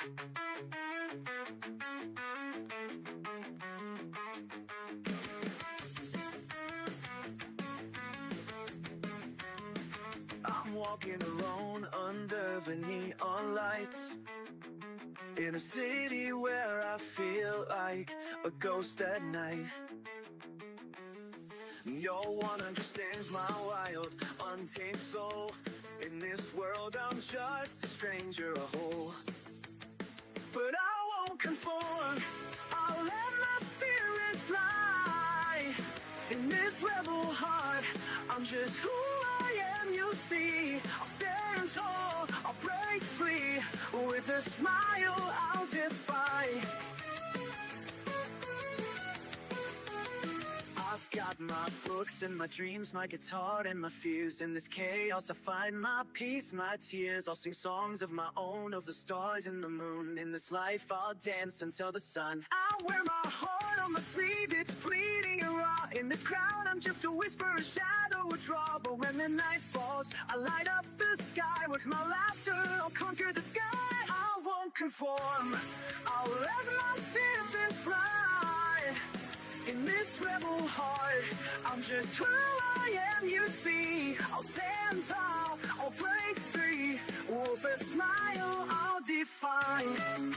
I'm walking alone under the neon lights, in a city where I feel like a ghost at night. No one understands my wild, untamed soul. In this world I'm just a stranger, a whole. But I won't conform, I'll let my spirit fly. In this rebel heart, I'm just who I am, you see. I'll stand tall, I'll break free. With a smile I'll defy. I've got my books and my dreams, my guitar and my fears. In this chaos I find my peace, my tears. I'll sing songs of my own, of the stars and the moon. In this life I'll dance until the sun. I wear my heart on my sleeve, it's bleeding and raw. In this crowd I'm just a whisper, a shadow, a draw. But when the night falls, I light up the sky. With my laughter I'll conquer the sky. I won't conform, I'll let my spirit fly. In this rebel heart, I'm just who I am, you see. I'll stand tall, I'll break free. With a smile, I'll define.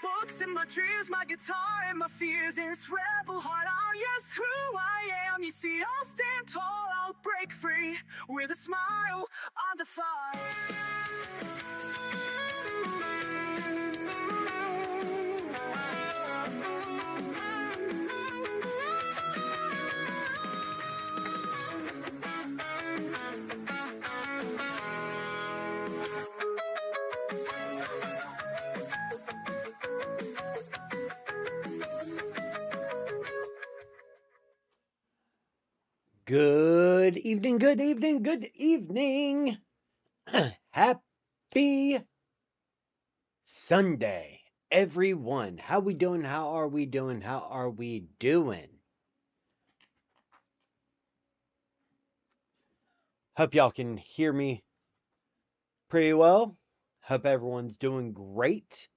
Books and my dreams, my guitar and my fears. In this rebel heart, I'm yes who I am. You see, I'll stand tall, I'll break free. With a smile, I'll defy. Good evening, good evening, good evening. Happy Sunday, everyone. How we doing? How are we doing? How are we doing? Hope y'all can hear me pretty well. Hope everyone's doing great.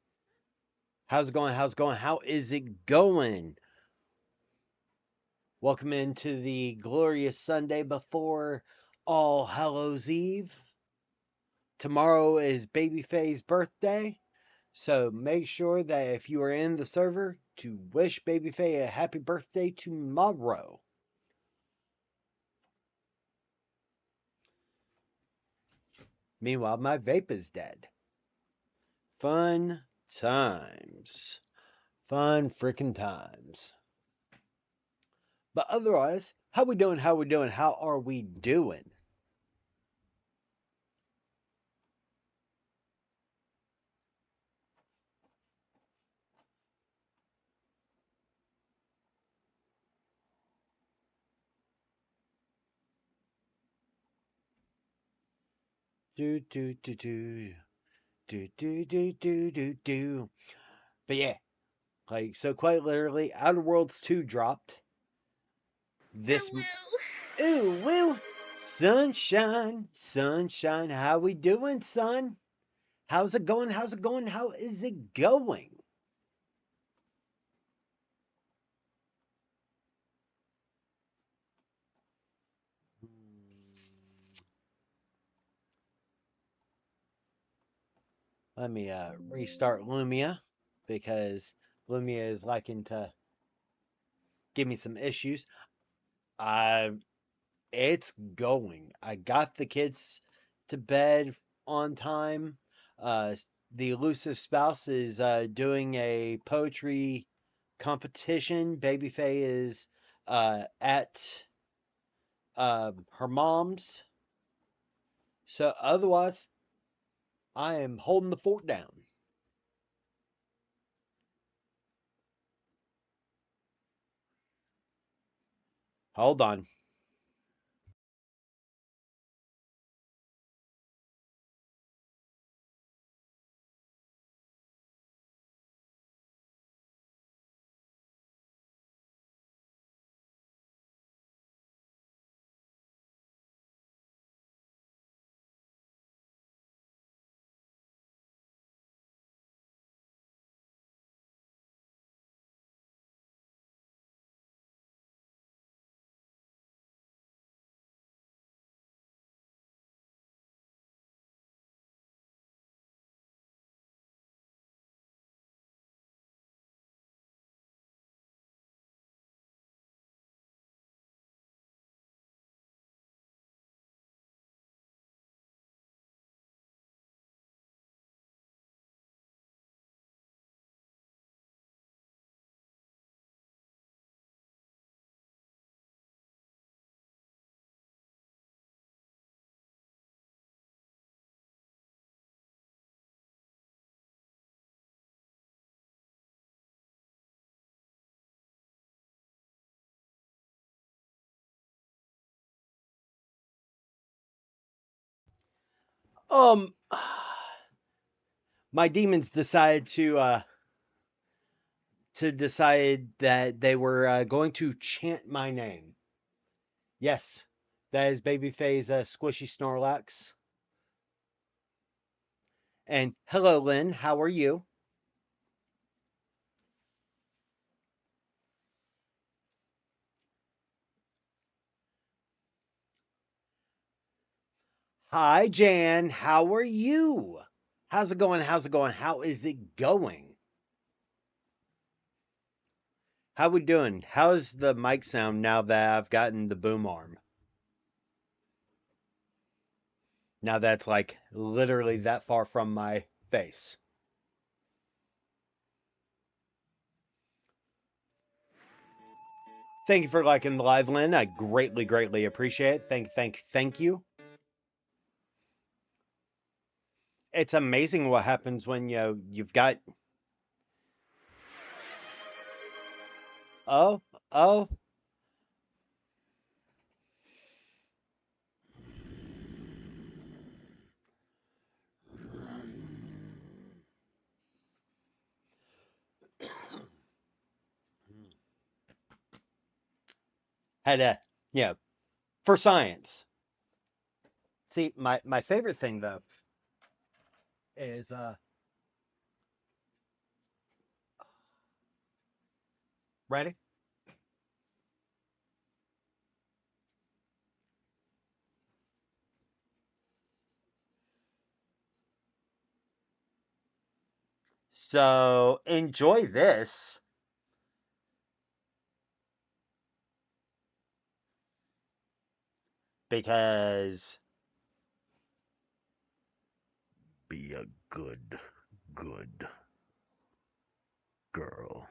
How's it going? How's it going? How is it going? Welcome into the glorious Sunday before All Hallows Eve. Tomorrow is Baby Faye's birthday, so make sure that if you are in the server to wish Baby Faye a happy birthday tomorrow. Meanwhile, my vape is dead. Fun times. Fun freaking times. But otherwise, how we doing? How we doing? How are we doing? Do do do do do do do do do do. But yeah, like so quite literally, Outer Worlds 2 dropped this. Ooh, woo! Sunshine, sunshine, how we doing, son? How's it going? How's it going? How is it going? Let me restart Lumia because Lumia is liking to give me some issues. It's going. I got the kids to bed on time. The elusive spouse is doing a poetry competition. Baby Faye is at her mom's. So otherwise, I am holding the fort down. Hold on. Um, my demons decided to decide that they were going to chant my name. Yes, that is Babyface Squishy Snorlax. And hello, Lynn. How are you? Hi, Jan. How are you? How's it going? How's it going? How is it going? How we doing? How's the mic sound now that I've gotten the boom arm? Now that's like literally that far from my face. Thank you for liking the live, Lynn. I greatly, greatly appreciate it. Thank you. It's amazing what happens when you've got oh oh had a for science. See, my favorite thing though is ready. So enjoy this because be a good girl.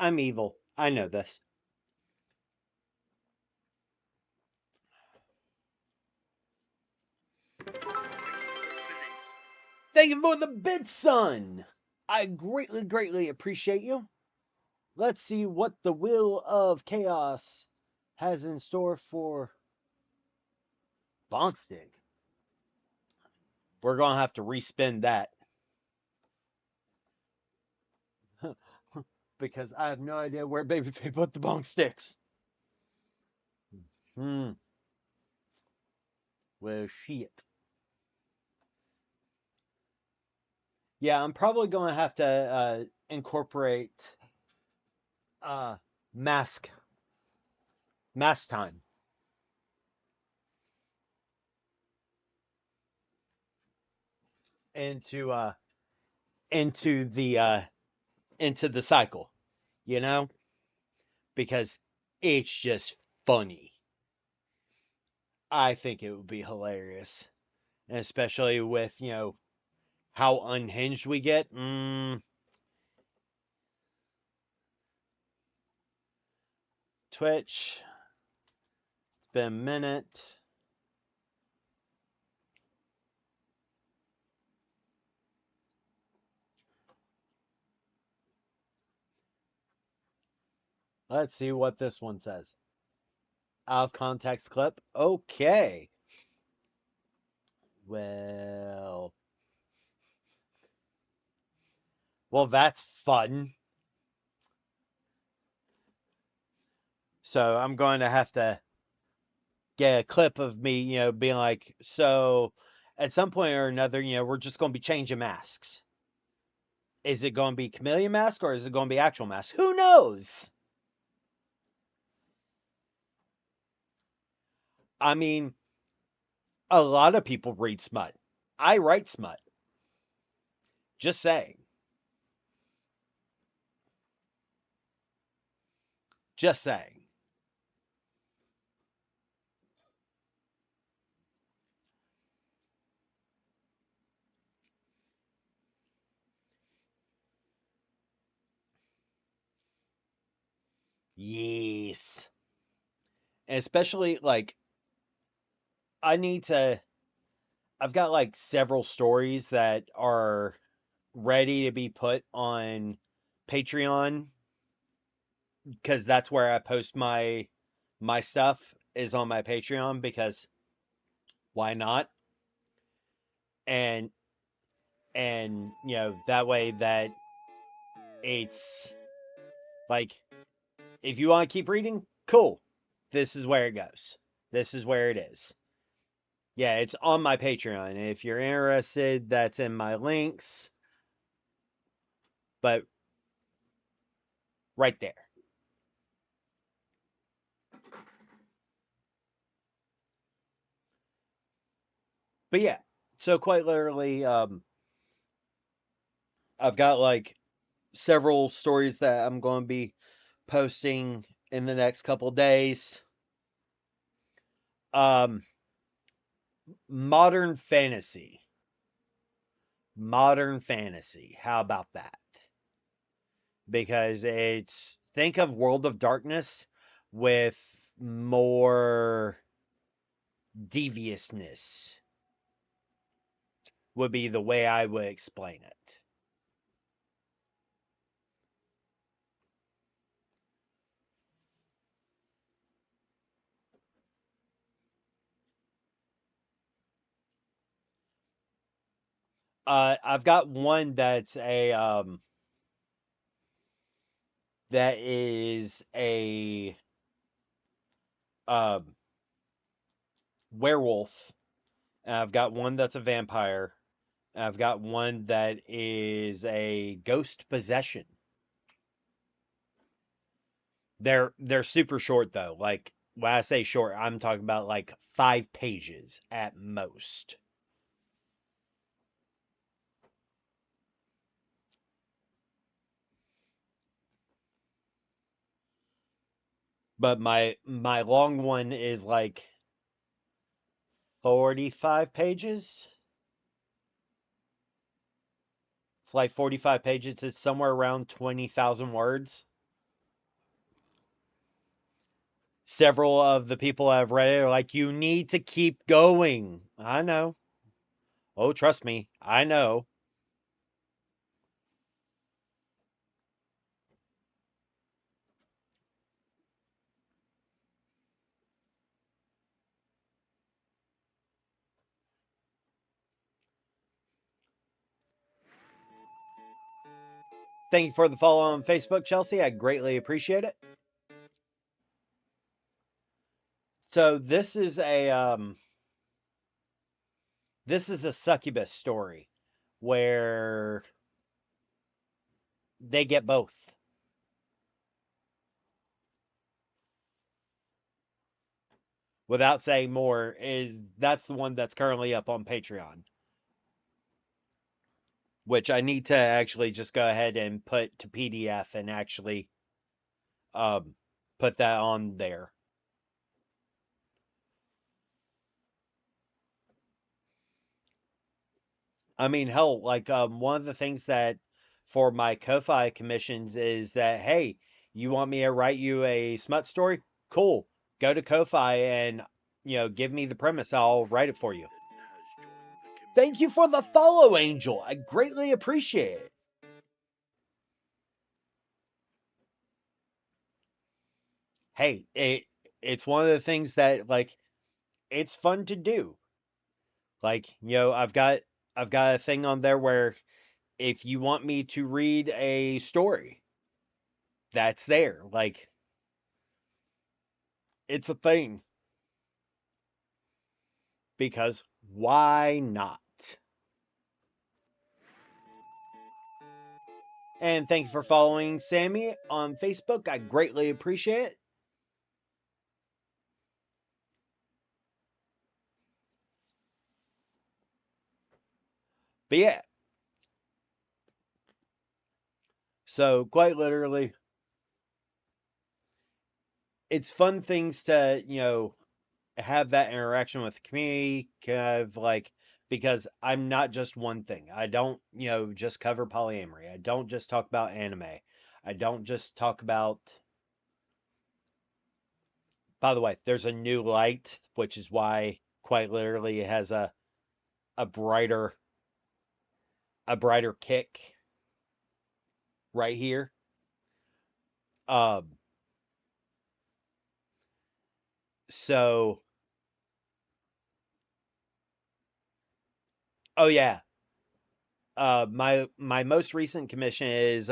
I'm evil. I know this. Thank you for the bid, son. I greatly, greatly appreciate you. Let's see what the Wheel of Chaos has in store for Bonkstick. We're gonna have to respin that because I have no idea where Babyface put the bonk sticks. Hmm. Well, shit. Yeah, I'm probably gonna have to incorporate uh mask mask time into into the uh into the cycle, you know, because it's just funny. I think it would be hilarious, and especially with how unhinged we get. Twitch. It's been a minute. Let's see what this one says. Out of context clip. Okay. Well, that's fun. So I'm going to have to get a clip of me, being like, so at some point or another, we're just going to be changing masks. Is it going to be chameleon mask or is it going to be actual mask? Who knows? I mean, a lot of people read smut. I write smut. Just saying. Just saying. Yes. And especially like I need to I've got like several stories that are ready to be put on Patreon because that's where I post my stuff is on my Patreon because why not? And that way that it's like if you want to keep reading, cool. This is where it goes. This is where it is. Yeah, it's on my Patreon. If you're interested, that's in my links, but right there. But yeah, so quite literally, I've got like several stories that I'm going to be posting in the next couple days. Um, modern fantasy. Modern fantasy. How about that? Because it's think of World of Darkness with more deviousness would be the way I would explain it. I've got one that is a um werewolf. And I've got one that's a vampire. And I've got one that is a ghost possession. They're super short though. Like when I say short, I'm talking about like 5 pages at most. But my long one is like 45 pages. It's like 45 pages. It's somewhere around 20,000 words. Several of the people I've read it are like, you need to keep going. I know. Oh, trust me. I know. Thank you for the follow on Facebook, Chelsea. I greatly appreciate it. So this is a succubus story where they get both. Without saying more, is that's the one that's currently up on Patreon, which I need to actually just go ahead and put to PDF and actually um put that on there. I mean, hell, like one of the things that for my Ko-Fi commissions is that hey, you want me to write you a smut story? Cool. Go to Ko-Fi and give me the premise. I'll write it for you. Thank you for the follow, Angel. I greatly appreciate it. Hey, it's one of the things that like it's fun to do. Like, I've got a thing on there where if you want me to read a story, that's there. Like it's a thing because why not? And thank you for following Sammy on Facebook. I greatly appreciate it. But yeah, so quite literally, it's fun things to, have that interaction with the community, kind of like because I'm not just one thing. I don't, just cover polyamory. I don't just talk about anime. I don't just talk about By the way, there's a new light, which is why quite literally it has a brighter kick right here. Um, so oh yeah, my most recent commission is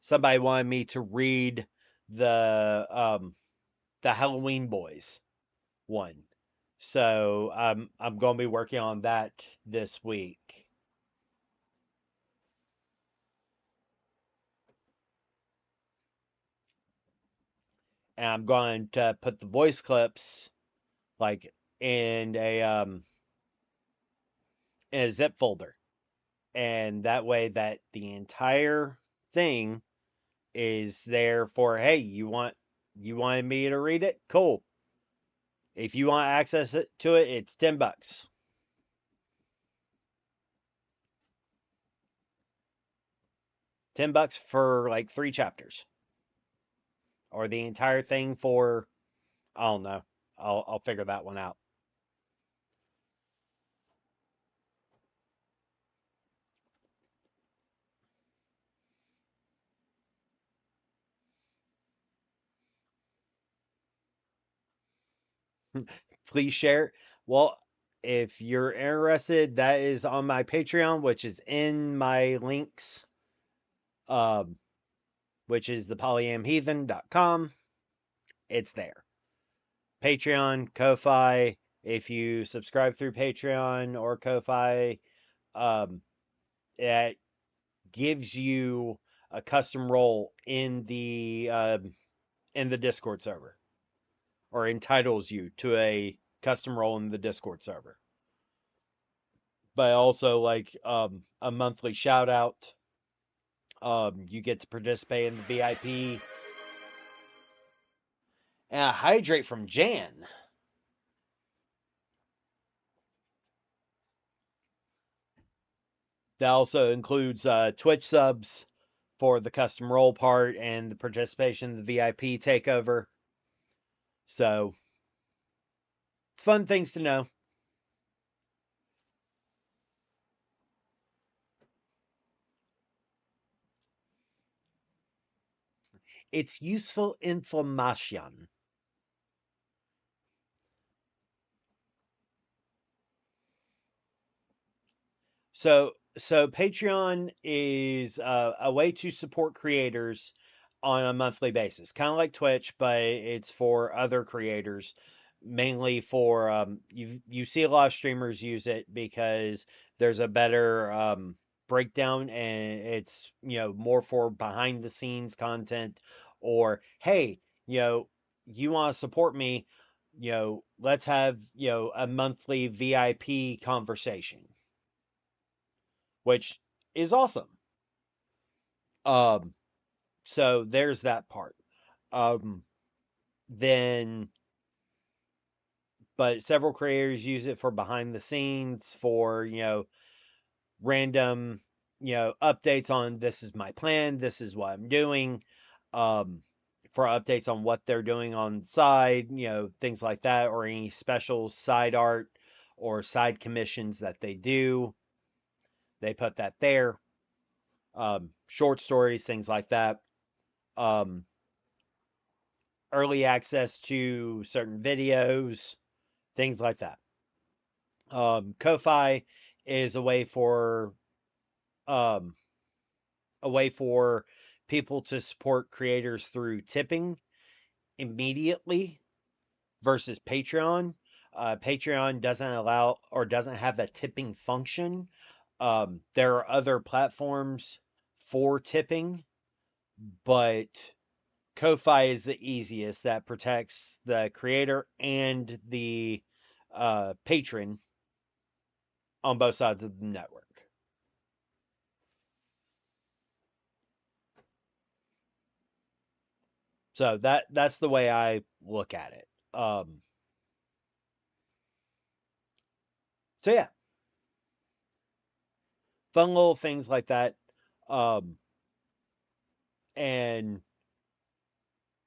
somebody wanted me to read the Halloween Boys one. So I'm going to be working on that this week. And I'm going to put the voice clips like in a zip folder. And that way that the entire thing is there for, hey, you wanted me to read it? Cool. If you want access to it, it's $10. $10 for like 3 chapters. Or the entire thing for, I don't know. I'll figure that one out. Please share. Well, if you're interested, that is on my Patreon, which is in my links, um, which is thepolyamheathen.com. It's there. Patreon, Ko-Fi. If you subscribe through Patreon or Ko-Fi, um, it gives you a custom role in the Discord server, or entitles you to a custom role in the Discord server. But also like a monthly shout out. You get to participate in the VIP. And a hydrate from Jan. That also includes Twitch subs for the custom role part and the participation in the VIP takeover. So it's fun things to know. It's useful information. So Patreon is a way to support creators on a monthly basis, kind of like Twitch, but it's for other creators, mainly for you see a lot of streamers use it because there's a better breakdown, and it's more for behind the scenes content, or hey, you want to support me, let's have a monthly VIP conversation, which is awesome. Um, so there's that part. Um, then, but several creators use it for behind the scenes, for random updates on, this is my plan, this is what I'm doing. Um, for updates on what they're doing on the side, things like that, or any special side art or side commissions that they do. They put that there. Short stories, things like that. Um, early access to certain videos, things like that. Ko-Fi is um, a way for people to support creators through tipping immediately versus Patreon. Patreon doesn't allow, or doesn't have a tipping function. There are other platforms for tipping, but Ko-Fi is the easiest, that protects the creator and the patron on both sides of the network. So that's the way I look at it. So yeah, fun little things like that. Um, and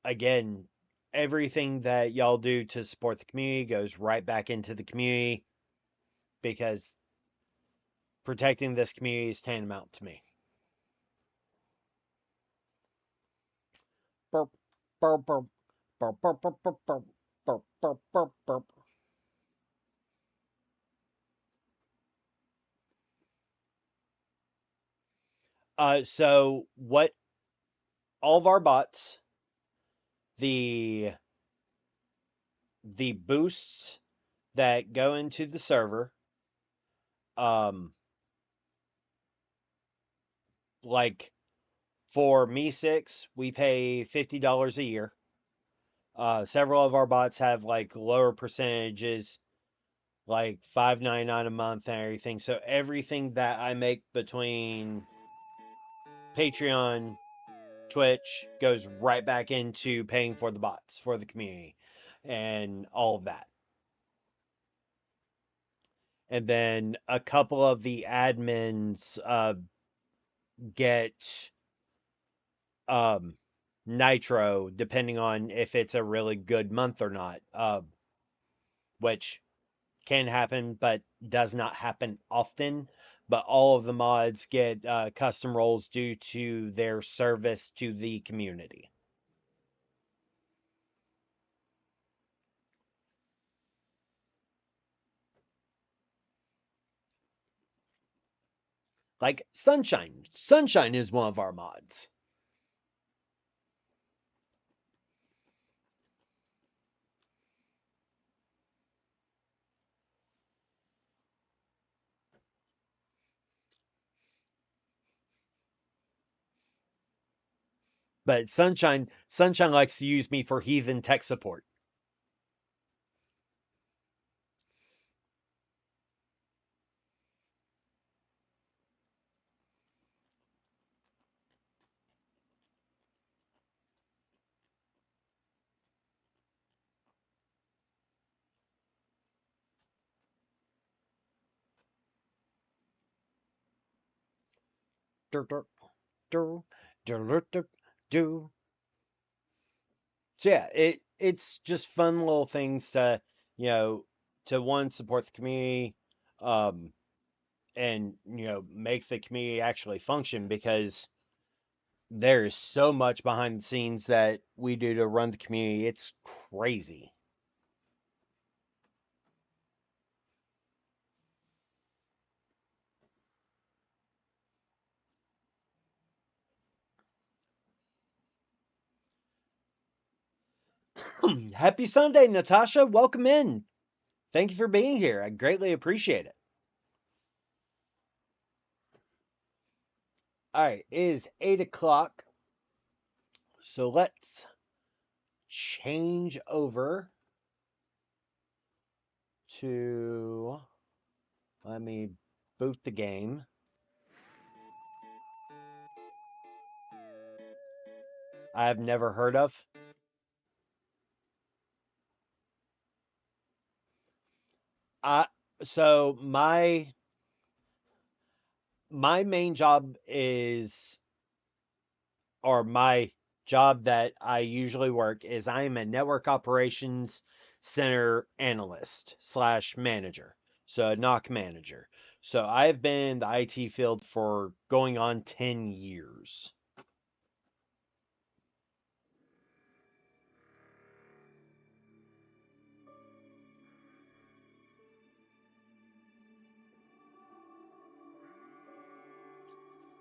again, everything that y'all do to support the community goes right back into the community because protecting this community is tantamount to me. Burp, burp, burp, burp, burp, burp, burp, burp, burp, burp, burp, burp. So what all of our bots, the boosts that go into the server, like for Me6, we pay $50 a year. Several of our bots have like lower percentages, like $5.99 a month and everything. So everything that I make between Patreon, Twitch goes right back into paying for the bots for the community and all of that. And then a couple of the admins get nitro depending on if it's a really good month or not, which can happen but does not happen often. But all of the mods get custom roles due to their service to the community. Like Sunshine. Sunshine is one of our mods. But Sunshine likes to use me for heathen tech support. So yeah, it's just fun little things to, to one, support the community, and make the community actually function, because there is so much behind the scenes that we do to run the community. It's crazy. Happy Sunday, Natasha. Welcome in. Thank you for being here. I greatly appreciate it. All right, it is 8 o'clock. So let's change over to, let me boot the game. I have never heard of. I so my main job is, or my job that I usually work is, I am a network operations center analyst slash manager. So a knock manager. So I've been in the IT field for going on 10 years.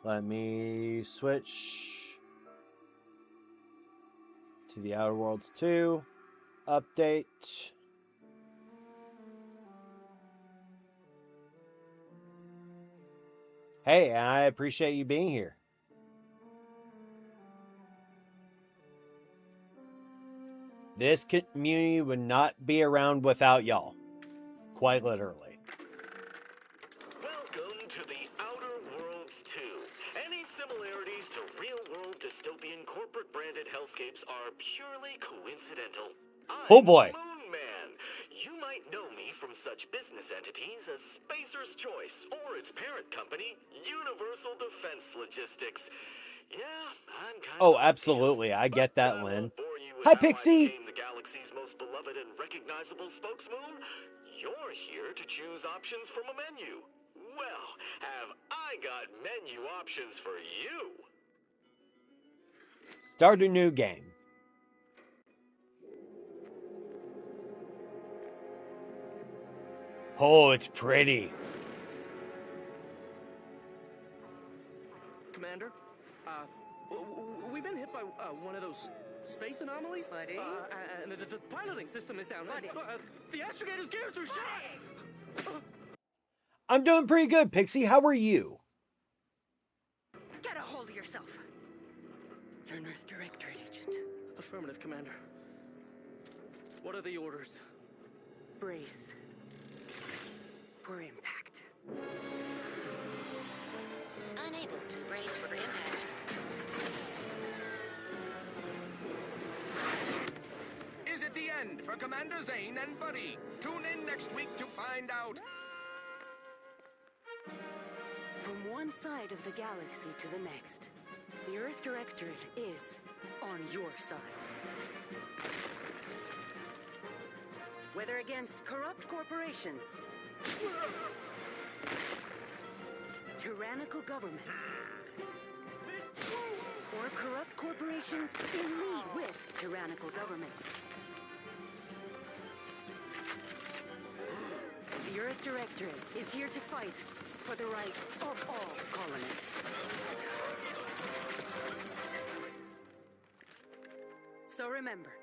Let me switch to the Outer Worlds 2 update. Hey, I appreciate you being here. This community would not be around without y'all. Quite literally. Welcome to the Outer Worlds 2. Any similarities to real-world dystopian corporate-branded hellscapes are purely coincidental. Oh boy. Moon Man. You might know me from such business entities as Spacer's Choice or its parent company, Universal Defense Logistics. Yeah, I'm kind of Oh, a big deal. absolutely. I get But that, I Lynn. won't bore you Hi, how Pixie. I became the galaxy's most beloved and recognizable spokesmoon? You're here to choose options from a menu. Well, have I got menu options for you? Start a new game. Oh, it's pretty. Commander, we've been hit by one of those space anomalies. Buddy? And the piloting system is down. Buddy. The astrogator's gears are shot. I'm doing pretty good, Pixie. How are you? Get a hold of yourself. You're an Earth Directorate agent. Affirmative, Commander. What are the orders? Brace for impact. Unable to brace for impact. Is it the end for Commander Zane and Buddy? Tune in next week to find out. From one side of the galaxy to the next, the Earth Directorate is on your side. Whether against corrupt corporations, tyrannical governments, or corrupt corporations in league with tyrannical governments, the Earth Directorate is here to fight for the rights of all colonists. So remember,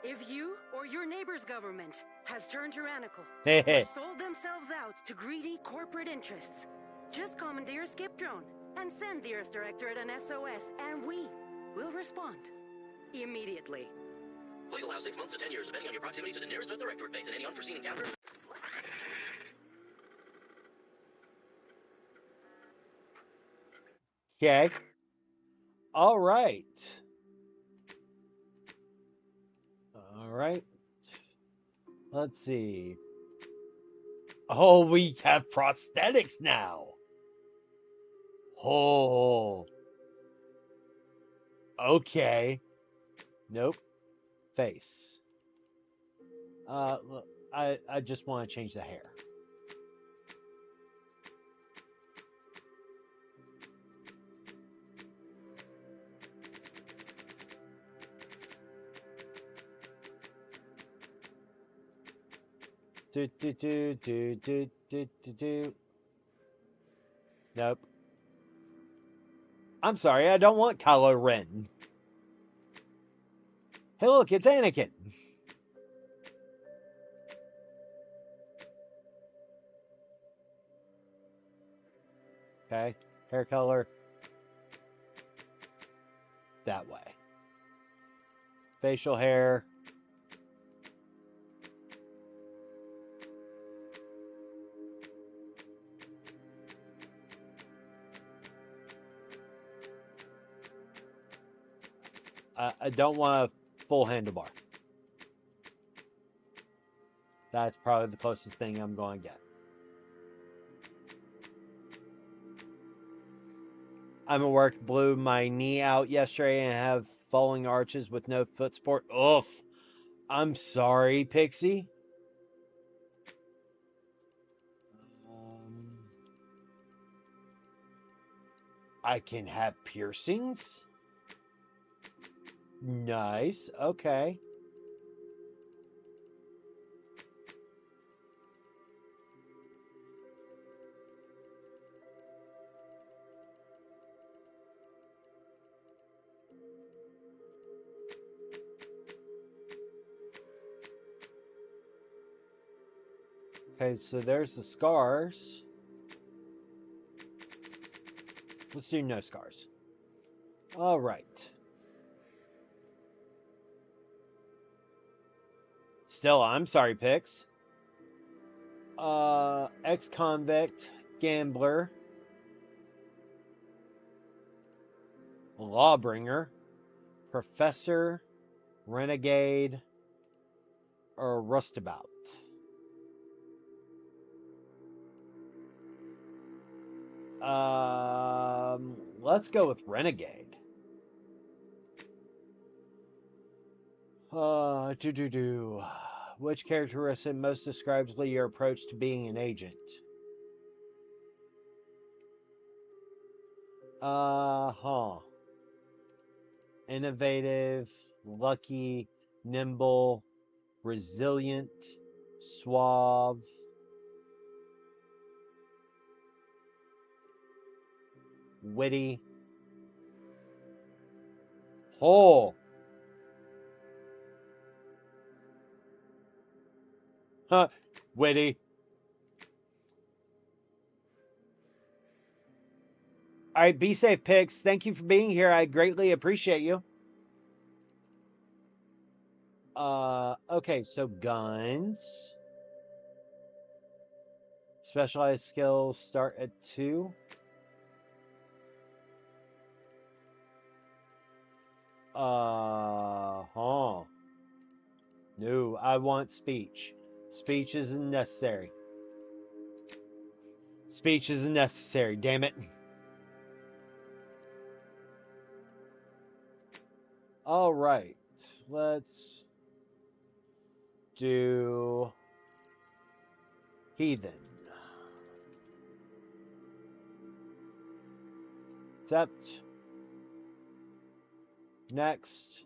if you or your neighbor's government has turned tyrannical or sold themselves out to greedy corporate interests, just commandeer a skip drone and send the Earth Directorate an SOS, and we will respond immediately. Please allow 6 months to 10 years, depending on your proximity to the nearest Earth Directorate base and any unforeseen encounter. Okay. All right. All right. Let's see. Oh, we have prosthetics now. Oh. Okay. Nope. Face. Look, I just want to change the hair. Do. Nope. I'm sorry, I don't want Kylo Ren. Hey, look, it's Anakin. Okay, hair color. That way. Facial hair. I don't want a full handlebar. That's probably the closest thing I'm going to get. I'm at work, blew my knee out yesterday and have falling arches with no foot support. Oof. I'm sorry, Pixie. I can have piercings. Nice. Okay. Okay, so there's the scars. Let's do no scars. All right. Still, I'm sorry, Pix. Ex-convict, gambler, lawbringer, professor, renegade, or rustabout. Let's go with renegade. Which characteristic most describes your approach to being an agent? Innovative, lucky, nimble, resilient, suave. Witty. Oh. Huh. Witty. All right, be safe, Pix. Thank you for being here. I greatly appreciate you. Okay, so guns. Specialized skills start at 2. No, I want speech. Speech isn't necessary. Speech isn't necessary, damn it. All right, let's do Heathen. Accept. Next.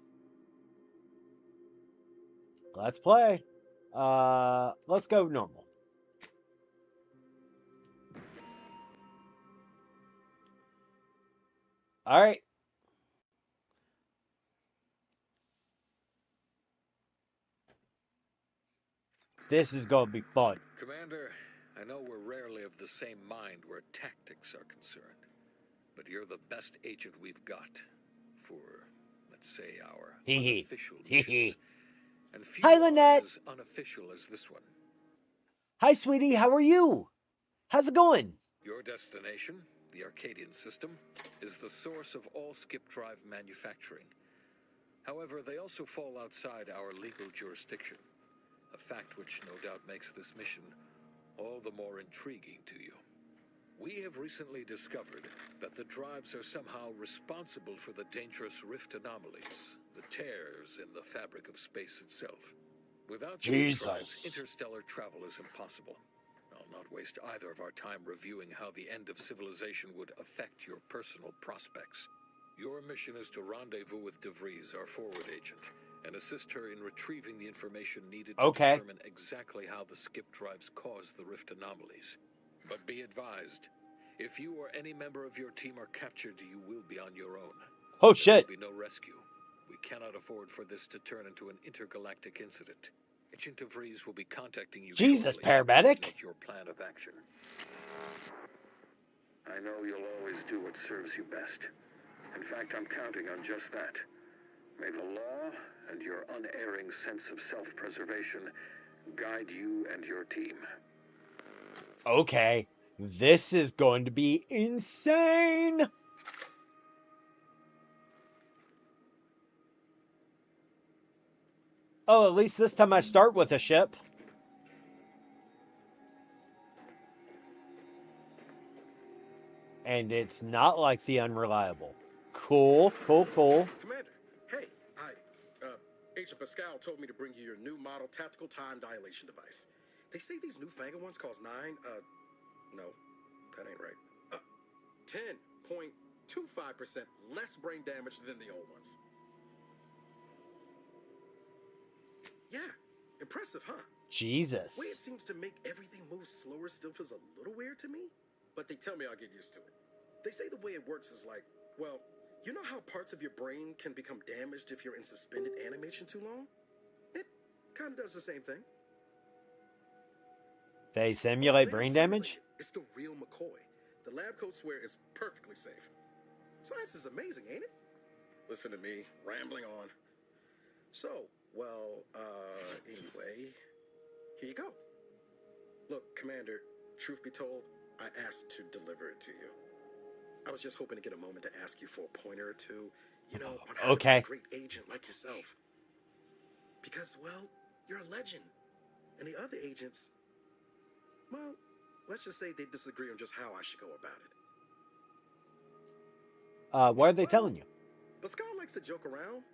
Let's play. Let's go normal. All right. This is going to be fun. Commander, I know we're rarely of the same mind where tactics are concerned, but you're the best agent we've got for, let's say, our unofficial missions. And few Hi, are Lynette. as unofficial as this one. Hi, sweetie. How are you? How's it going? Your destination, the Arcadian system, is the source of all skip drive manufacturing. However, they also fall outside our legal jurisdiction, a fact which no doubt makes this mission all the more intriguing to you. We have recently discovered that the drives are somehow responsible for the dangerous rift anomalies, the tears in the fabric of space itself. Without skip drives, interstellar travel is impossible. I'll not waste either of our time reviewing how the end of civilization would affect your personal prospects. Your mission is to rendezvous with DeVries, our forward agent, and assist her in retrieving the information needed to determine exactly how the skip drives cause the rift anomalies. But be advised, if you or any member of your team are captured, you will be on your own. Oh, shit. There will be no rescue. We cannot afford for this to turn into an intergalactic incident. Agent DeVries will be contacting you Jesus, shortly paramedic. to coordinate your plan of action. I know you'll always do what serves you best. In fact, I'm counting on just that. May the law and your unerring sense of self-preservation guide you and your team. Okay, this is going to be insane. Oh, at least this time I start with a ship. And it's not like the Unreliable. Cool. Commander, hey, Agent Pascal told me to bring you your new model tactical time dilation device. They say these newfangled ones cost no, that ain't right. 10.25% less brain damage than the old ones. Yeah, impressive, huh? Jesus. The way it seems to make everything move slower still feels a little weird to me, but they tell me I'll get used to it. They say the way it works is like, well, you know how parts of your brain can become damaged if you're in suspended animation too long? It kind of does the same thing. They simulate brain damage? It's the real McCoy. The lab coats swear it's perfectly safe. Science is amazing, ain't it? Listen to me, rambling on. So, well, anyway, here you go. Look, Commander, truth be told, I asked to deliver it to you. I was just hoping to get a moment to ask you for a pointer or two, on how to be a great agent like yourself. Because, well, you're a legend. And the other agents, well, let's just say they disagree on just how I should go about it. What are they telling you? Pascal likes to joke around,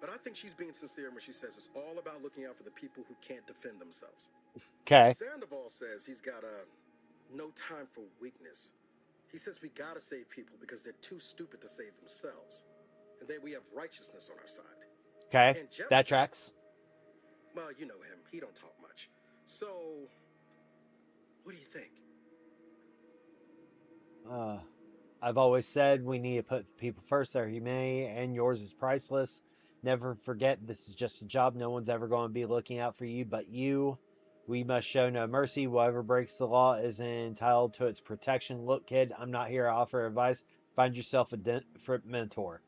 But I think she's being sincere when she says it's all about looking out for the people who can't defend themselves. Okay. Sandoval says he's got no time for weakness. He says we gotta save people because they're too stupid to save themselves. And that we have righteousness on our side. Okay. And Jeff That said, tracks. well, you know him. He don't talk much. So, what do you think? I've always said we need to put people first. Their humanity and yours is priceless. Never forget this is just a job. No one's ever going to be looking out for you but you. We must show no mercy. Whoever breaks the law is entitled to its protection. Look, kid, I'm not here to offer advice. Find yourself a different mentor.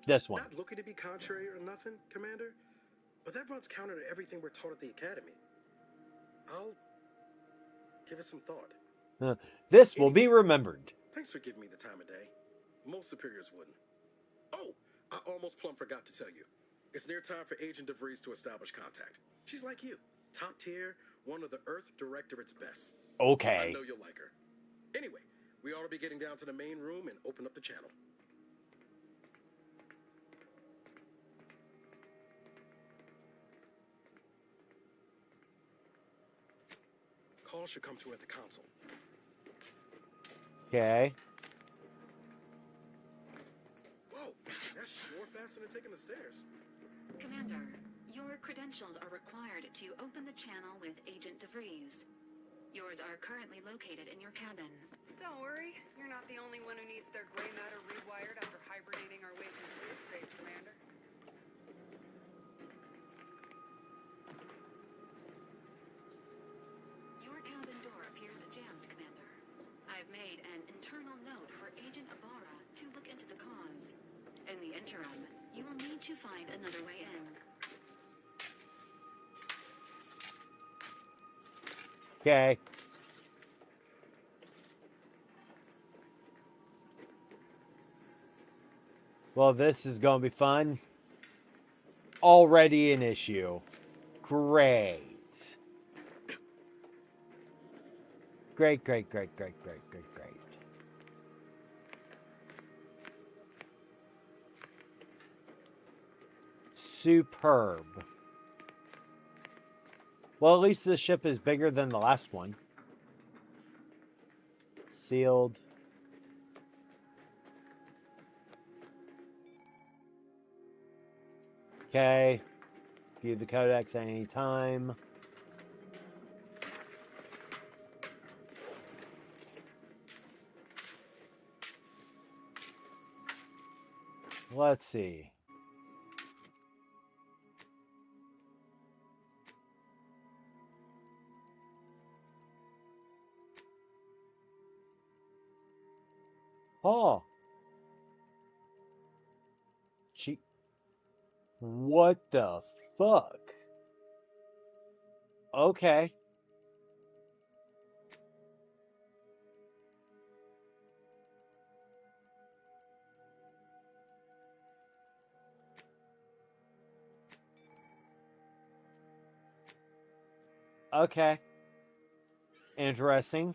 This one. Not looking to be contrary or nothing, Commander, but that runs counter to everything we're taught at the Academy. I'll give it some thought. This will be remembered. Thanks for giving me the time of day. Most superiors wouldn't. Oh, I almost plumb forgot to tell you. It's near time for Agent DeVries to establish contact. She's like you. Top tier, one of the Earth Directorate's best. Okay. I know you'll like her. Anyway, we ought to be getting down to the main room and open up the channel. Call should come through at the console. Okay. Whoa, that's sure faster than taking the stairs. Commander, your credentials are required to open the channel with Agent DeVries. Yours are currently located in your cabin. Don't worry, you're not the only one who needs their gray matter rewired after hibernating our way through space, Commander. Your cabin door appears jammed, Commander. I've made an internal note for Agent Ibarra to look into the cause. In the interim, you will need to find another way in. Okay. Well, this is going to be fun. Already an issue. Great. Great, great, great, great, great, great, great. Superb. Well, at least this ship is bigger than the last one. Sealed. Okay. View the codex at any time. Let's see. Oh. What the fuck? Okay. Okay. Interesting.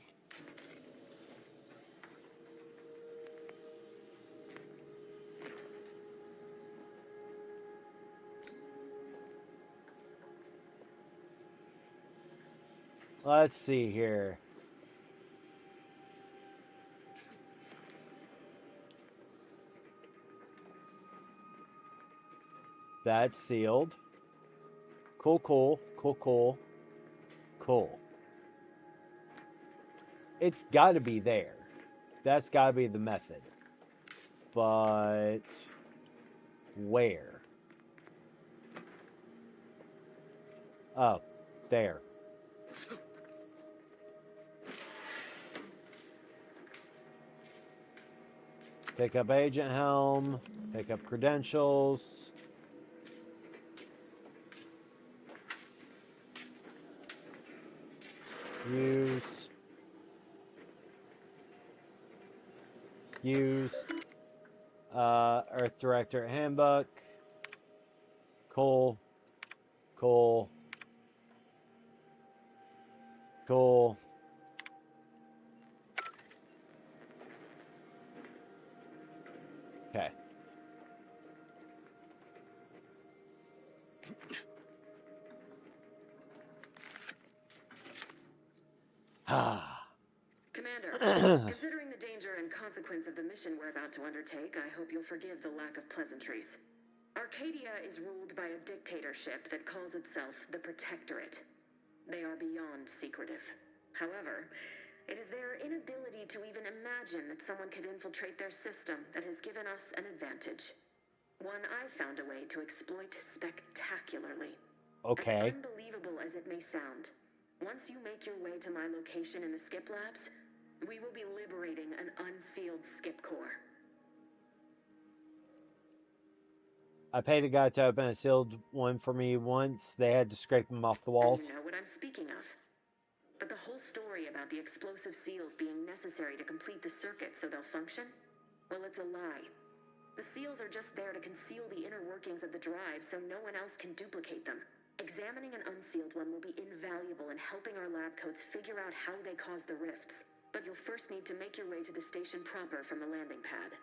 Let's see here. That's sealed. Cool, cool, cool, cool, cool. It's got to be there. That's got to be the method. But where? Oh, there. Pick up agent helm. Pick up credentials. Use. Earth Director Handbook. Cool. Cool. Cool. Okay. Commander, considering the danger and consequence of the mission we're about to undertake, I hope you'll forgive the lack of pleasantries. Arcadia is ruled by a dictatorship that calls itself the Protectorate. They are beyond secretive. However, it is their inability to even imagine that someone could infiltrate their system that has given us an advantage. One I've found a way to exploit spectacularly. Okay. As unbelievable as it may sound, once you make your way to my location in the Skip Labs, we will be liberating an unsealed Skip core. I paid a guy to open a sealed one for me once. They had to scrape them off the walls. And you know what I'm speaking of. But the whole story about the explosive seals being necessary to complete the circuit so they'll function? Well, it's a lie. The seals are just there to conceal the inner workings of the drive so no one else can duplicate them. Examining an unsealed one will be invaluable in helping our lab coats figure out how they cause the rifts. But you'll first need to make your way to the station proper from the landing pad.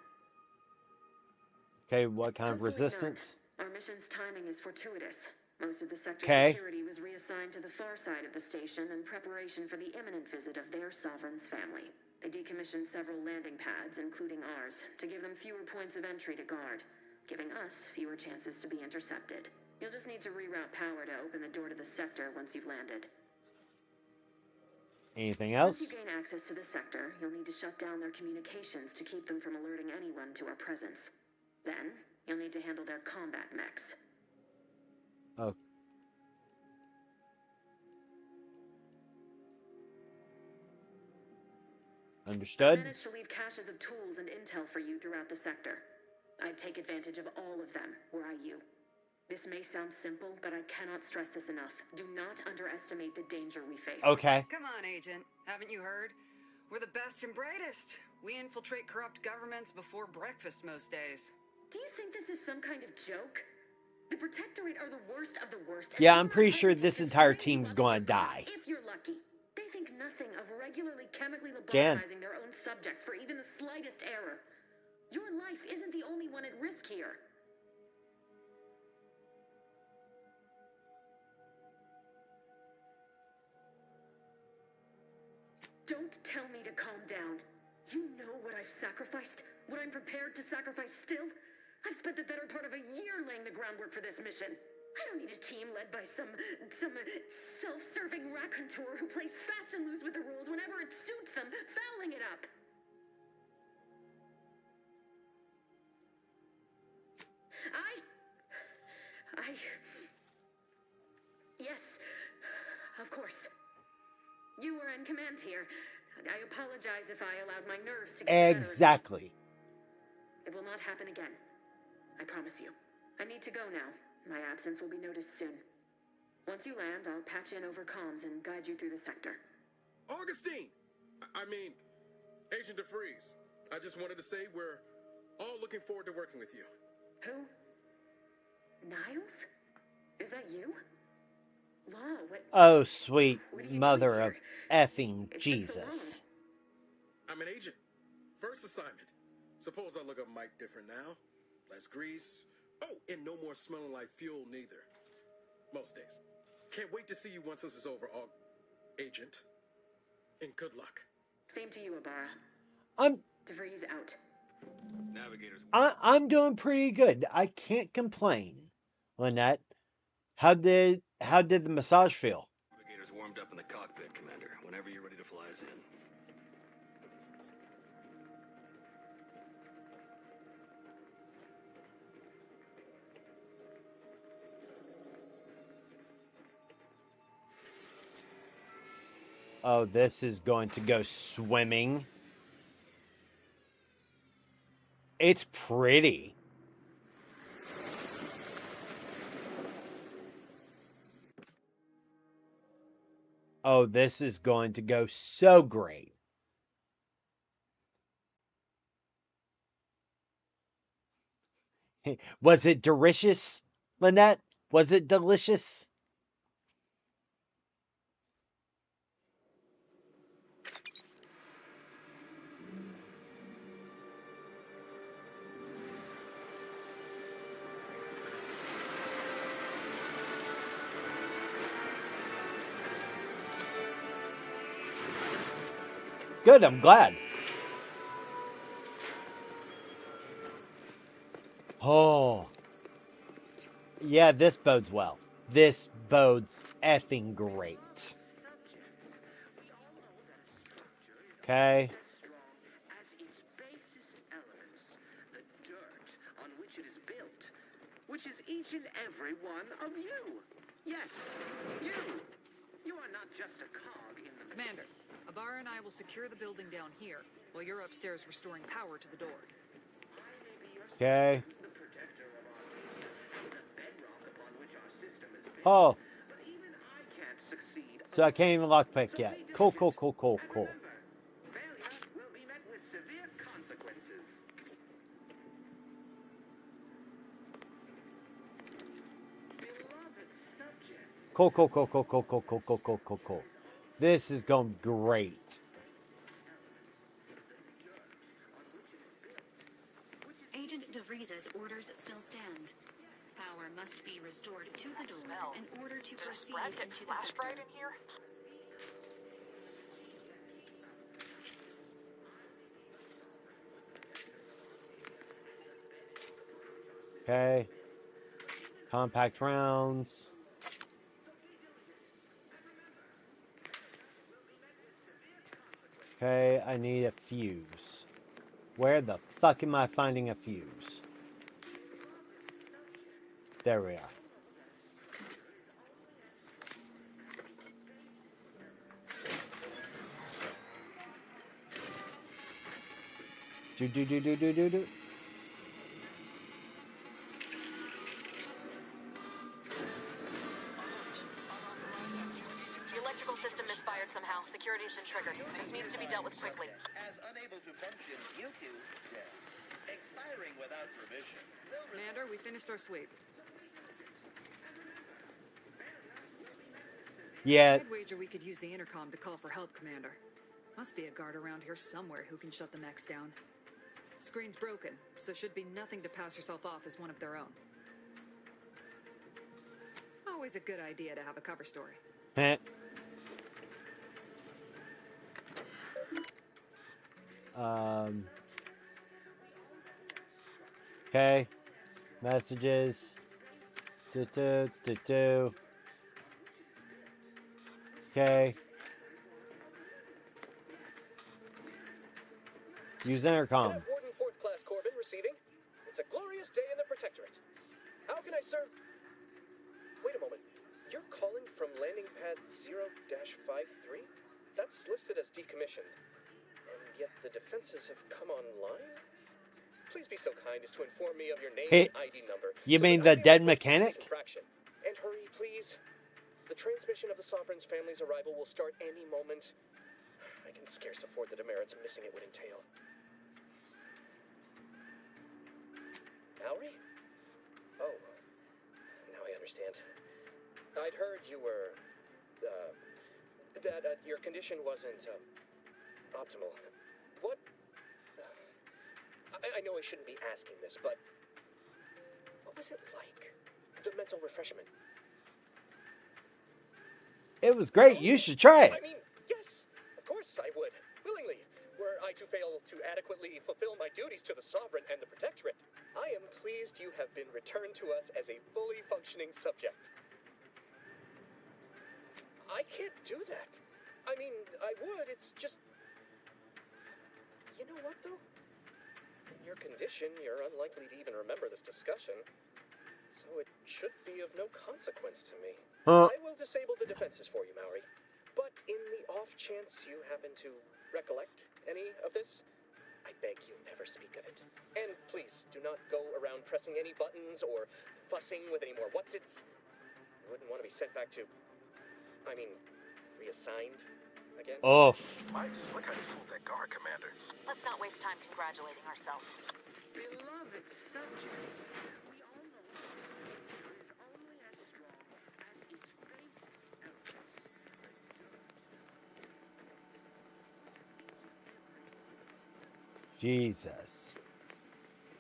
Okay, what kind of Hopefully resistance? none. Our mission's timing is fortuitous. Most of the sector's Okay. security was reassigned to the far side of the station in preparation for the imminent visit of their sovereign's family. They decommissioned several landing pads, including ours, to give them fewer points of entry to guard, giving us fewer chances to be intercepted. You'll just need to reroute power to open the door to the sector once you've landed. Anything else? Once you gain access to the sector, you'll need to shut down their communications to keep them from alerting anyone to our presence. Then, you'll need to handle their combat mechs. Oh. Understood. I managed to leave caches of tools and intel for you throughout the sector. I'd take advantage of all of them, were I you. This may sound simple, but I cannot stress this enough. Do not underestimate the danger we face. Okay. Come on, Agent. Haven't you heard? We're the best and brightest. We infiltrate corrupt governments before breakfast most days. Do you think this is some kind of joke? The Protectorate are the worst of the worst. Yeah, I'm pretty sure this entire team's gonna die. If you're lucky. They think nothing of regularly chemically Jan. lobotomizing their own subjects for even the slightest error. Your life isn't the only one at risk here. Don't tell me to calm down. You know what I've sacrificed? What I'm prepared to sacrifice still? I've spent the better part of a year laying the groundwork for this mission. I don't need a team led by some self-serving raconteur who plays fast and loose with the rules whenever it suits them, fouling it up. Yes, of course. You were in command here. I apologize if I allowed my nerves to get Exactly. It will not happen again. I promise you. I need to go now. My absence will be noticed soon. Once you land, I'll patch in over comms and guide you through the sector. Augustine! I mean, Agent DeFreeze. I just wanted to say we're all looking forward to working with you. Who? Niles? Is that you? Law, what? Oh, sweet What are you mother doing of here? effing It's been so Jesus. I'm an agent. First assignment. Suppose I look up Mike different now. Less grease. Oh, and no more smelling like fuel neither. Most days. Can't wait to see you once this is over, Agent. And good luck. Same to you, Ibarra. I'm DeFreeze out. Navigators. I'm doing pretty good. I can't complain. Lynette, how did the massage feel? Navigators warmed up in the cockpit, Commander. Whenever you're ready to fly us in. Oh, this is going to go swimming. It's pretty. Oh, this is going to go so great. Was it delicious, Lynette? Was it delicious? Good, I'm glad. Oh. Yeah, this bodes well. This bodes effing great. Okay. Which is each and every one of you. Yes, you. You are not just a cog in the... Commander, Abara and I will secure the building down here, while you're upstairs restoring power to the door. Okay. Oh. So I can't even lockpick yet. Cool, cool, cool, cool, cool. Cool, cool, cool, cool, cool, cool, cool, cool, cool, cool, cool. This is going great. Agent DeVries's orders still stand. Power must be restored to the door in order to proceed into the sector. In here? Okay. Compact rounds. Okay, I need a fuse. Where the fuck am I finding a fuse? There we are. Do. The electrical system misfired somehow. Security's been triggered. This needs to be dealt with quickly. As unable to function due to expiring without permission. Commander, we finished our sweep. Yeah. I'd wager we could use the intercom to call for help, Commander. Must be a guard around here somewhere who can shut the mechs down. Screen's broken, so should be nothing to pass yourself off as one of their own. Always a good idea to have a cover story. Okay. Messages. Okay. Use intercom. Warden 4th Class Corbin receiving. It's a glorious day in the Protectorate. How can I serve? Wait a moment. You're calling from landing pad 0-53? That's listed as decommissioned. And yet the defenses have come online? Please be so kind as to inform me of your name and ID number. You mean the dead mechanic? And hurry, please. The transmission of the Sovereign's family's arrival will start any moment. I can scarce afford the demerits missing it would entail. Maori? Oh, now I understand. I'd heard you were, that your condition wasn't, optimal. What? I know I shouldn't be asking this, but what was it like? The mental refreshment? It was great. You should try it. I mean, yes, of course I would. Willingly. Were I to fail to adequately fulfill my duties to the Sovereign and the Protectorate, I am pleased you have been returned to us as a fully functioning subject. I can't do that. I mean, I would, it's just... You know what, though? In your condition, you're unlikely to even remember this discussion. So it should be of no consequence to me. I will disable the defenses for you, Maori. But in the off chance you happen to recollect any of this, I beg you never speak of it. And please, do not go around pressing any buttons or fussing with any more what's-its. You wouldn't want to be sent back to... I mean, reassigned again? Oh. My slick, I fooled that guard, Commander. Let's not waste time congratulating ourselves. Beloved subjects, we all know is only as strong as its base elements. Jesus.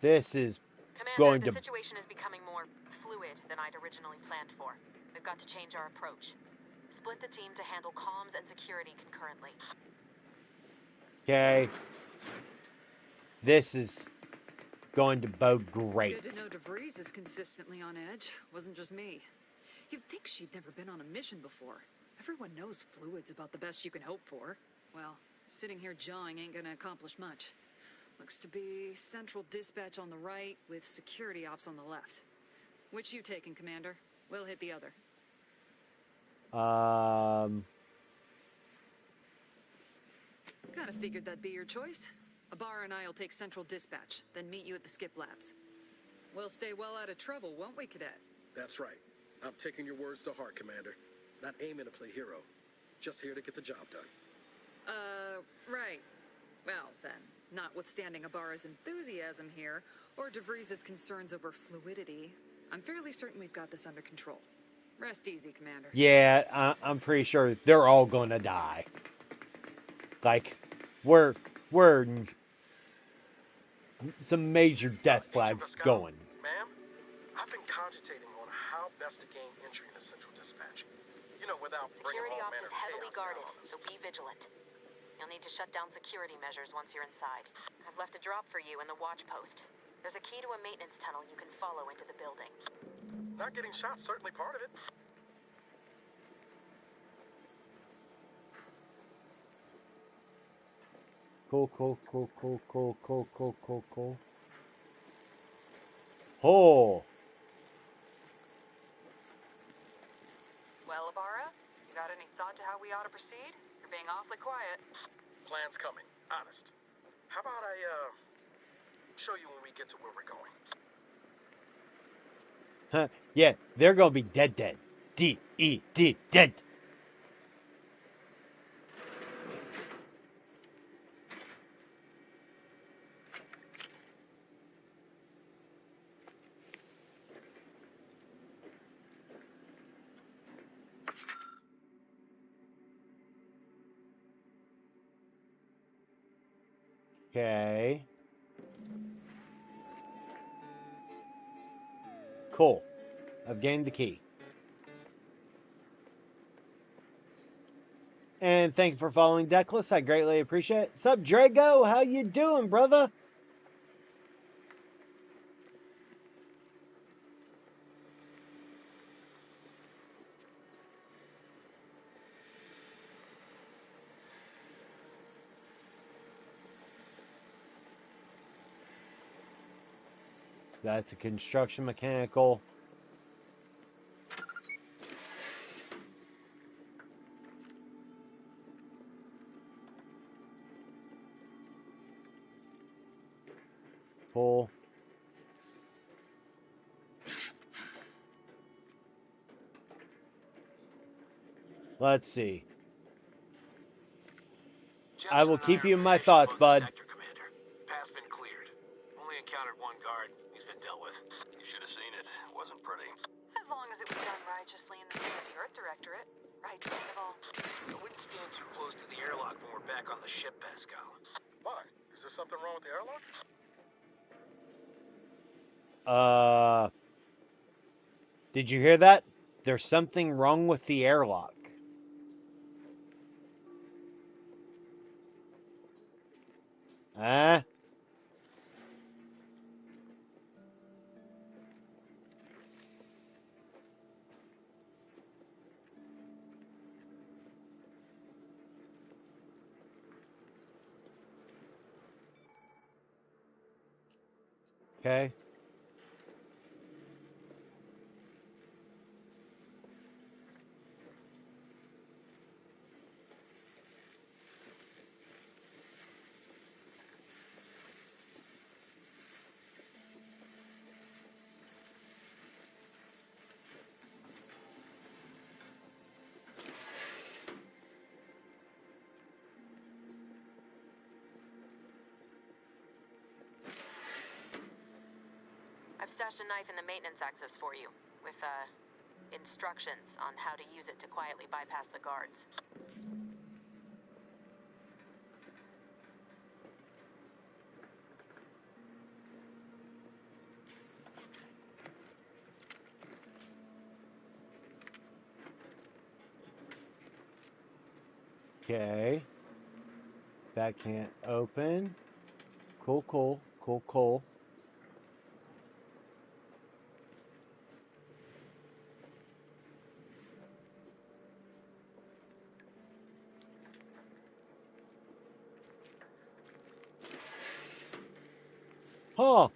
This is Commander, going to... the situation is becoming more fluid than I'd originally planned for. We've got to change our approach. Split the team to handle comms and security concurrently. Okay. This is going to bode great. Good to know DeVries is consistently on edge. Wasn't just me. You'd think she'd never been on a mission before. Everyone knows fluid's about the best you can hope for. Well, sitting here jawing ain't gonna accomplish much. Looks to be central dispatch on the right with security ops on the left. Which you taking, Commander? We'll hit the other. Kinda figured that'd be your choice. Ibarra and I'll take central dispatch, then meet you at the skip labs. We'll stay well out of trouble, won't we, Cadet? That's right. I'm taking your words to heart, Commander. Not aiming to play hero. Just here to get the job done. Right. Well, then, notwithstanding Ibarra's enthusiasm here, or DeVries' concerns over fluidity, I'm fairly certain we've got this under control. Rest easy, Commander. Yeah, I'm pretty sure they're all gonna die. Like, we're some major death flags going. Ma'am, I've been cogitating on how best to gain entry into Central Dispatch. You know, without bringing Security all ops manner is of heavily chaos guarded, down on us. so be vigilant. You'll need to shut down security measures once you're inside. I've left a drop for you in the watch post. There's a key to a maintenance tunnel you can follow into the building. Not getting shot, certainly part of it. Cool. Oh. Well, Ibarra, you got any thought to how we ought to proceed? You're being awfully quiet. Plan's coming, honest. How about I, show you when we get to where we're going? Huh. Yeah, they're gonna be dead. D-E-D, dead. Okay. Cool. I've gained the key. And thank you for following Deckless. I greatly appreciate it. Sup, Drago? How you doing, brother? That's a construction mechanical. Pull. Let's see. I will keep you in my thoughts, bud. Path's been cleared. Only encountered one guard. He's been dealt with. You should have seen it. It wasn't pretty. As long as it was done righteously in the name of the Earth Directorate. Right, second of all. I wouldn't stand too close to the airlock when we're back on the ship, Pascal. Why? Is there something wrong with the airlock? Did you hear that? There's something wrong with the airlock. Huh? Okay. I've stashed a knife in the maintenance access for you, with, instructions on how to use it to quietly bypass the guards. Okay. That can't open. Cool, cool, cool, cool. Huh.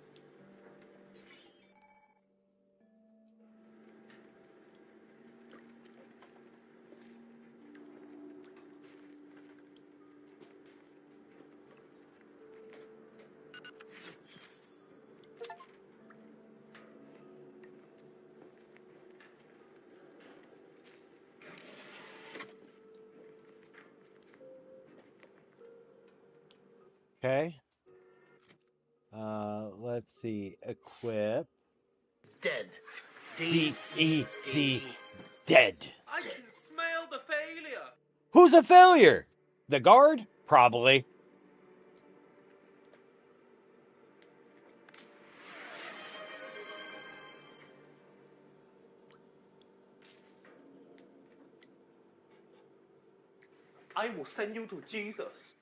Okay. Let's see. Equip. Dead. D-E-D. Dead. I can smell the failure. Who's a failure? The guard? Probably. I will send you to Jesus.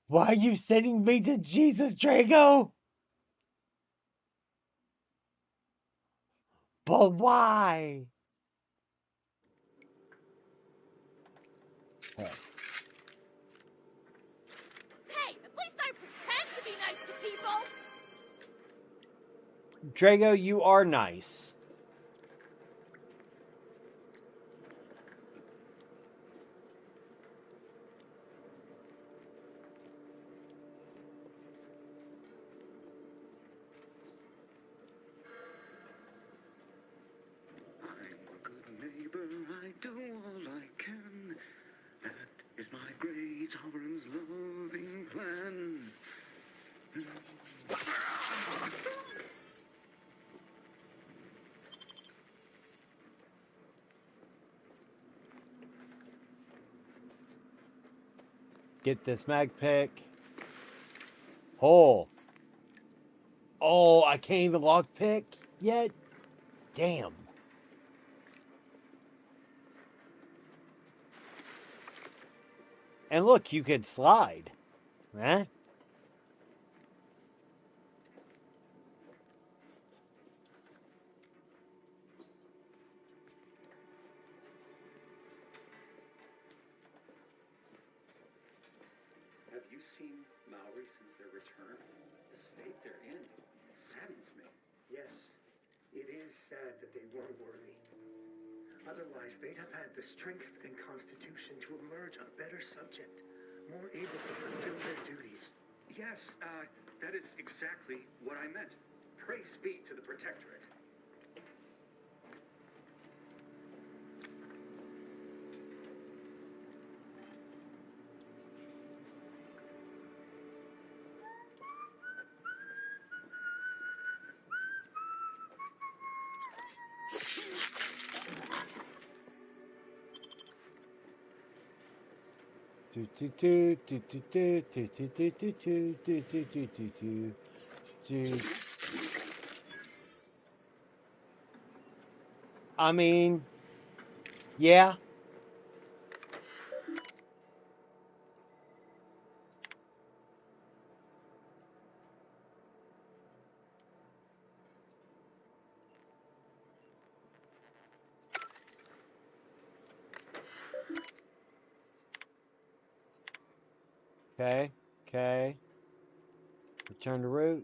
Why are you sending me to Jesus, Drago? But why? Hey, at least I pretend to be nice to people! Drago, you are nice. Neighbor, I do all I can. That is my great sovereign's loving plan. Get this mag pick. Oh. Oh, I can't even lock pick yet? Damn. And look, you could slide. Huh? Have you seen Maori since their return? The state they're in, it saddens me. Yes, it is sad that they weren't worthy. Otherwise, they'd have had the strength and constitution to emerge a better subject, more able to fulfill their duties. Yes, that is exactly what I meant. Praise be to the Protectorate. I mean, yeah. Okay, okay. Return to route.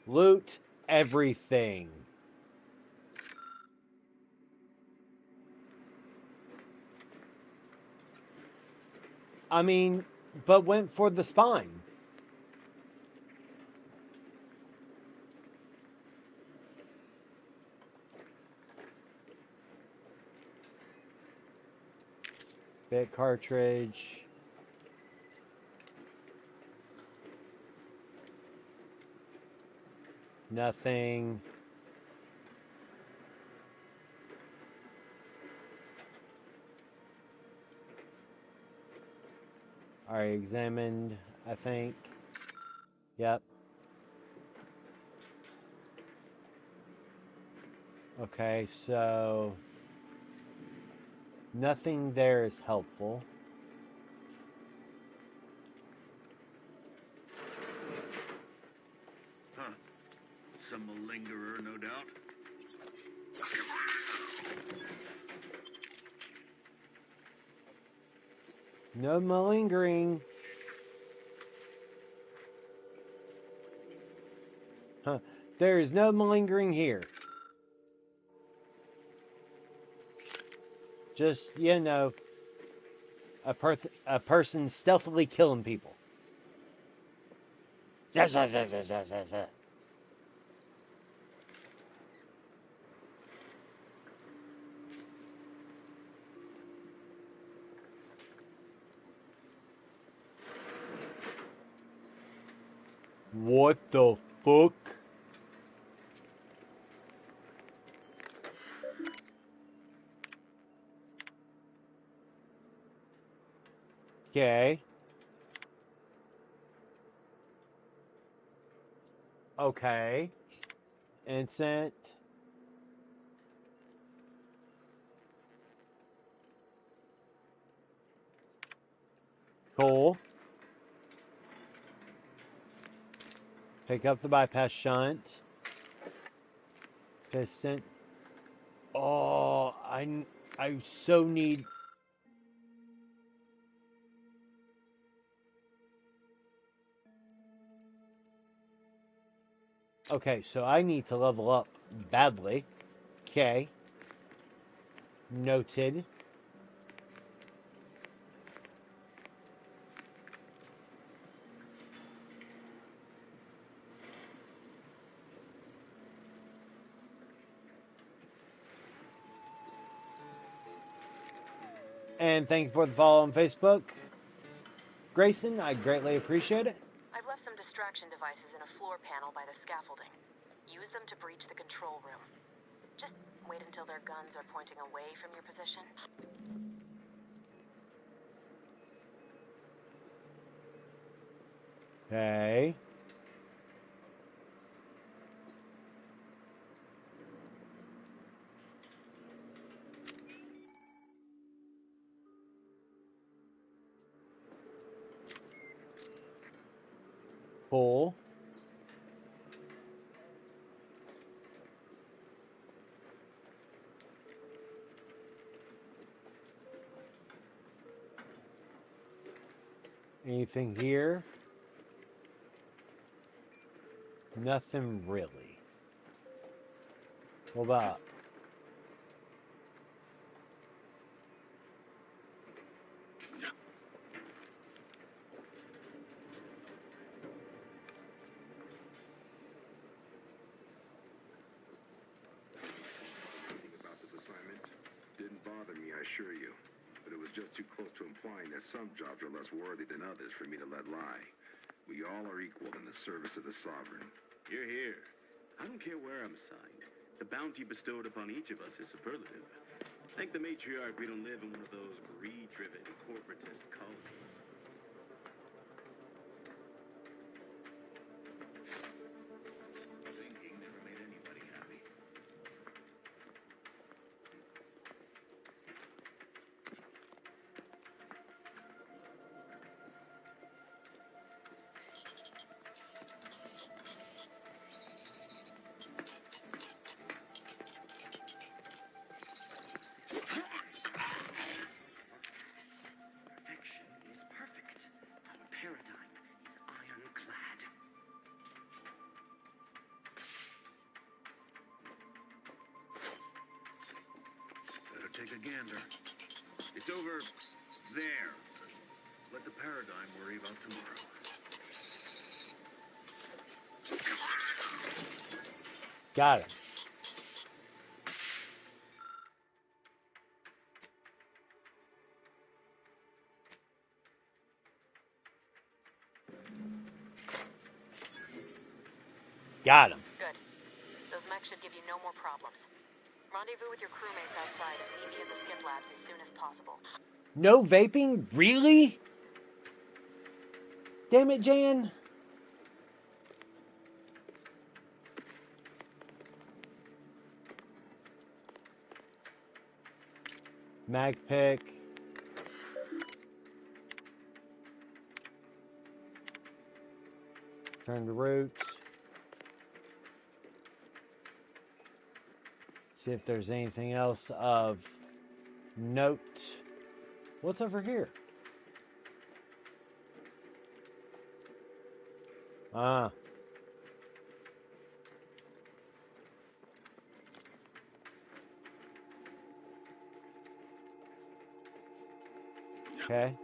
Loot everything. I mean, but went for the spine. Bit cartridge. Nothing. Already examined, I think. Yep. Okay, so nothing there is helpful. Huh. Some malingerer, no doubt. No malingering. Huh. There is no malingering here. Just, you know, a person stealthily killing people. What the fuck? Okay. Okay. Innocent. Cool. Pick up the bypass shunt. Piston. Oh, I so need. Okay, so I need to level up badly. Okay. Noted. And thank you for the follow on Facebook. Grayson, I greatly appreciate it. I've left some distraction devices in a floor panel by the scaffolding. Use them to breach the control room. Just wait until their guns are pointing away from your position. Okay. Cool. Anything here? Nothing really. What about? About this assignment didn't bother me, I assure you. But it was just too close to implying that some jobs are less worthy than others for me to let lie. We all are equal in the service of the sovereign. You're here. I don't care where I'm assigned. The bounty bestowed upon each of us is superlative. Thank the matriarch we don't live in one of those greed-driven corporatist colonies. Thinking never made anybody happy. Perfection is perfect. Our paradigm is ironclad. Better take a gander. It's over there. Let the paradigm worry about tomorrow. Got it. Got him. Good. check should give you no more problems. Rendezvous with your crewmates outside and meet me at the skip labs as soon as possible. No vaping? Really? Damn it, Jan. Mag pick. Turn the route. See if there's anything else of note. What's over here? Ah. Okay.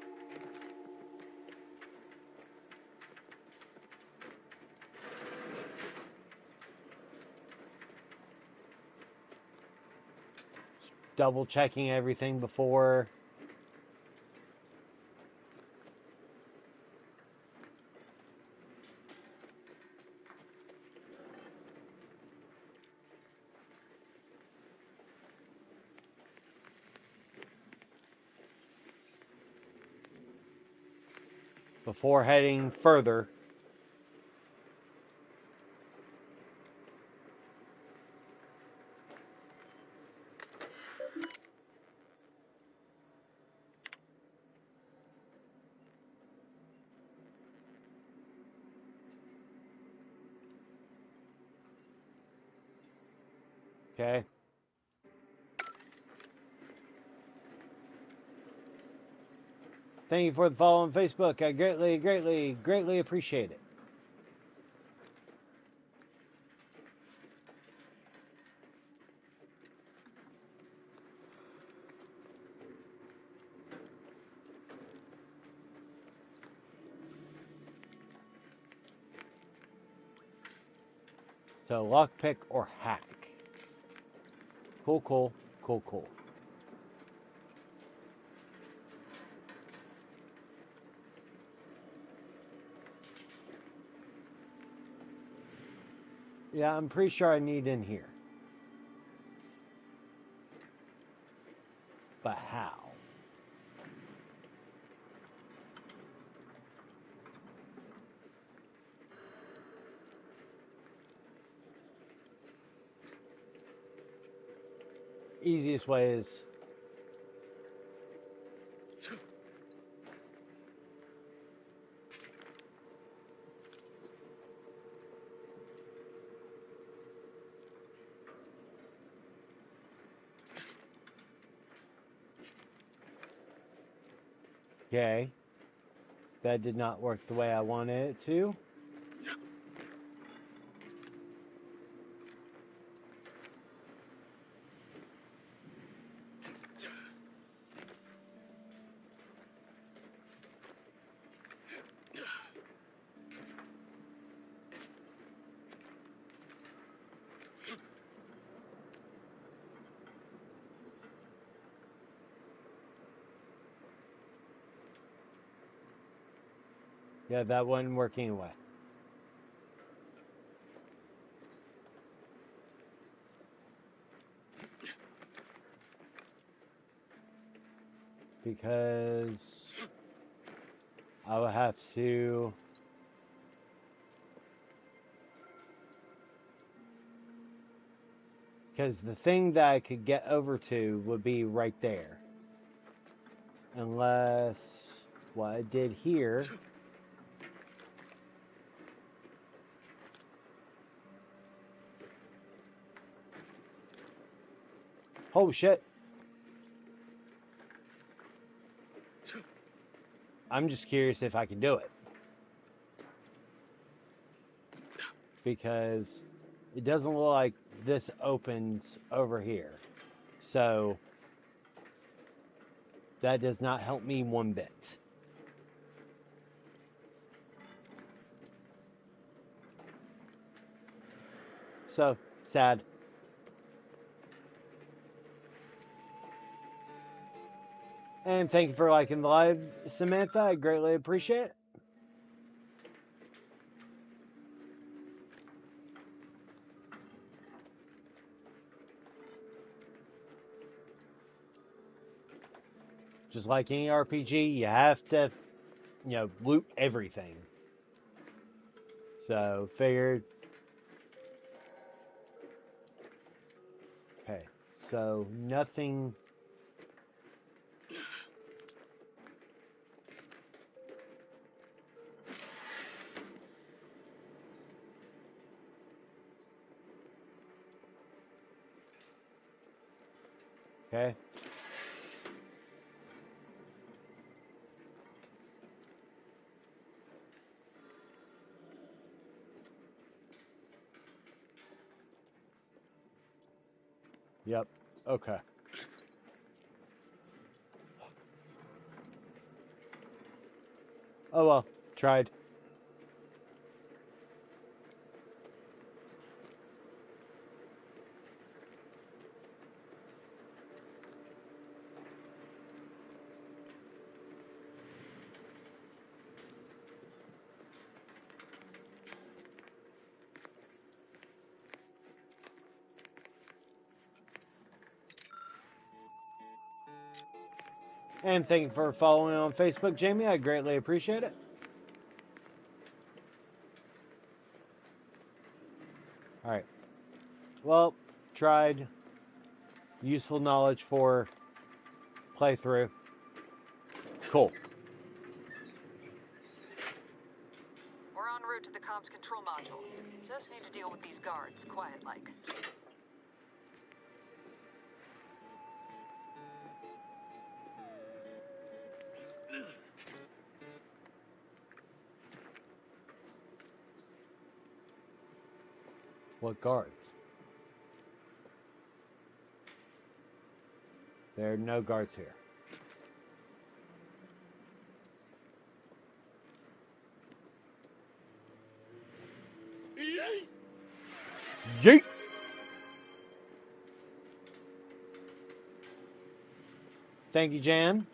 Double checking everything before. Before heading further. Okay. Thank you for the follow on Facebook. I greatly appreciate it. So lockpick or hack. Cool. Yeah, I'm pretty sure I need in here. But how? Easiest way is okay. That did not work the way I wanted it to. Yeah, that wasn't working away. Because I will have to because the thing that I could get over to would be right there. Unless what I did here oh shit. I'm just curious if I can do it. Because it doesn't look like this opens over here. So that does not help me one bit. So sad. And thank you for liking the live, Samantha. I greatly appreciate it. Just like any RPG, you have to, loot everything. So, figured. Okay, so nothing. Okay. Yep. Okay. Oh well. Tried. And thank you for following on Facebook, Jamie. I greatly appreciate it. Alright. Well, tried. Useful knowledge for playthrough. Cool. We're en route to the comms control module. Just need to deal with these guards, quiet-like. What guards? There are no guards here. Yeet! Thank you, Jan.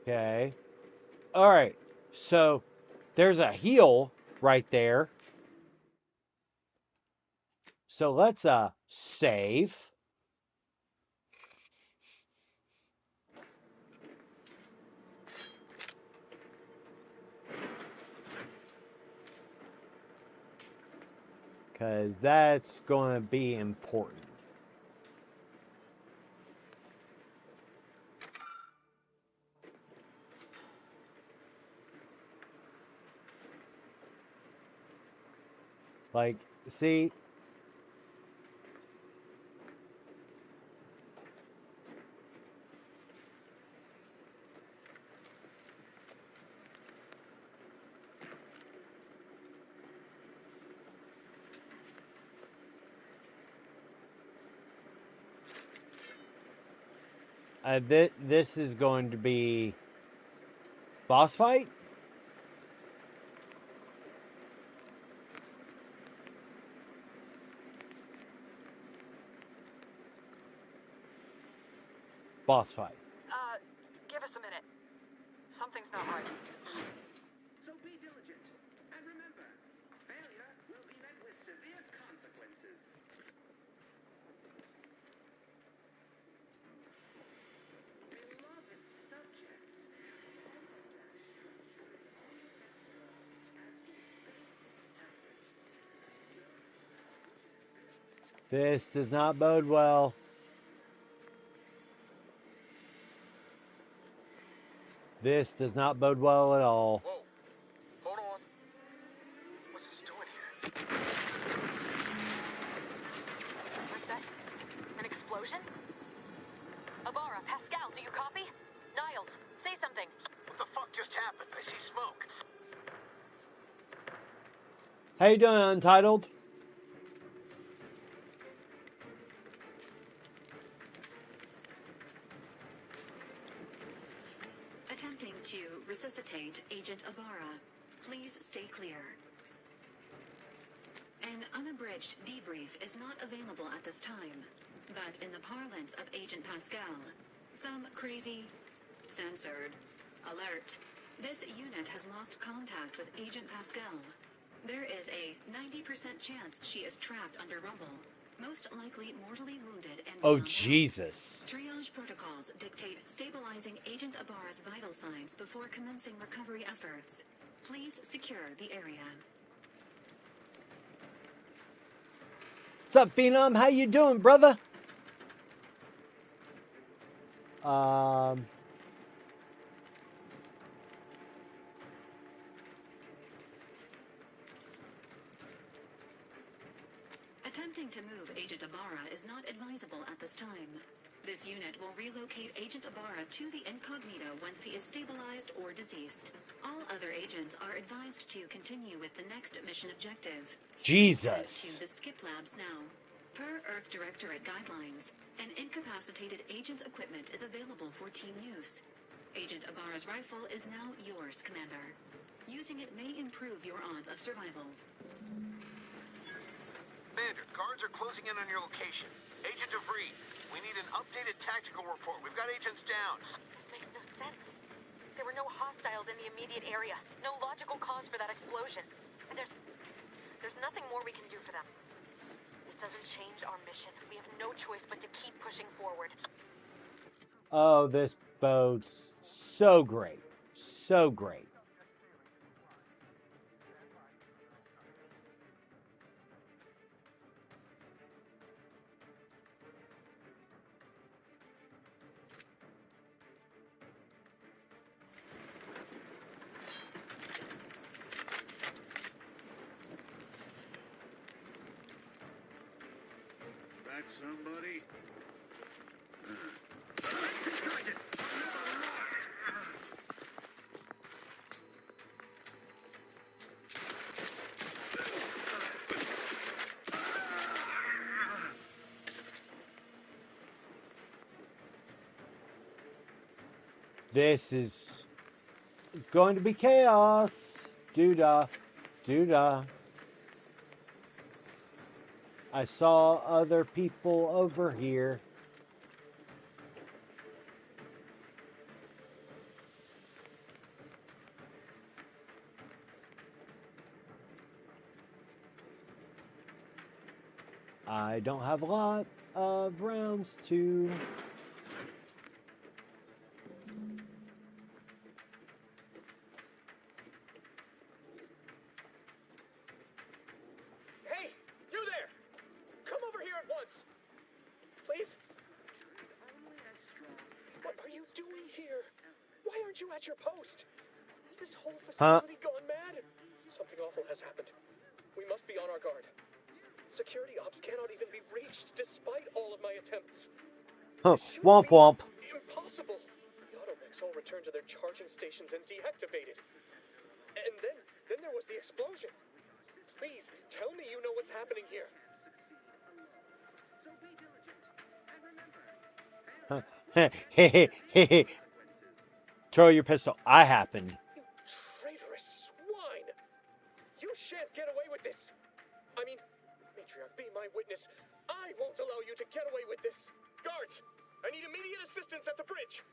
Okay. Alright. So, there's a heal right there. So, let's, save. Because that's going to be important. Like, see? This is going to be boss fight? Boss fight. Give us a minute. Something's not right. So be diligent. And remember, failure will be met with severe consequences. Beloved subjects, This does not bode well. This does not bode well at all. Whoa. Hold on. What's this doing here? What's that? An explosion? Abara, Pascal, do you copy? Niles, say something. What the fuck just happened? I see smoke. How you doing, Untitled? Attempting to resuscitate Agent Ibarra. Please stay clear. An unabridged debrief is not available at this time, but in the parlance of Agent Pascal, some crazy, censored, alert. This unit has lost contact with Agent Pascal. There is a 90% chance she is trapped under rubble, most likely mortally wounded and Oh, beyond help. Jesus. Triage protocols dictate stabilizing Agent Ibarra's vital signs before commencing recovery efforts. Please secure the area. What's up, Phenom? How you doing, brother? Attempting to move Agent Ibarra is not advisable at this time. This unit will relocate Agent Ibarra to the incognito once he is stabilized or deceased. All other agents are advised to continue with the next mission objective. Jesus. To the skip labs now. Per Earth Directorate guidelines, an incapacitated agent's equipment is available for team use. Agent Ibarra's rifle is now yours, Commander. Using it may improve your odds of survival. Commander, guards are closing in on your location. Agent DeVries, we need an updated tactical report. We've got agents down. Makes no sense. There were no hostiles in the immediate area. No logical cause for that explosion. And there's nothing more we can do for them. This doesn't change our mission. We have no choice but to keep pushing forward. Oh, this boat's so great. So great. That somebody? This is going to be chaos. Doo-dah. Doo-dah. I saw other people over here. I don't have a lot of rounds to... Hey, you there! Come over here at once! Please? What are you doing here? Why aren't you at your post? Has this whole facility gone mad? Something awful has happened. We must be on our guard. Security ops cannot even be reached despite all of my attempts. Womp womp. Impossible. The automechs all returned to their charging stations and deactivated. And then there was the explosion. Please, tell me you know what's happening here. Throw your pistol. I happened. You traitorous swine! You shan't get away with this. I mean, Matriarch, be my witness. I won't allow you to get away with this. Guards, I need immediate assistance at the bridge.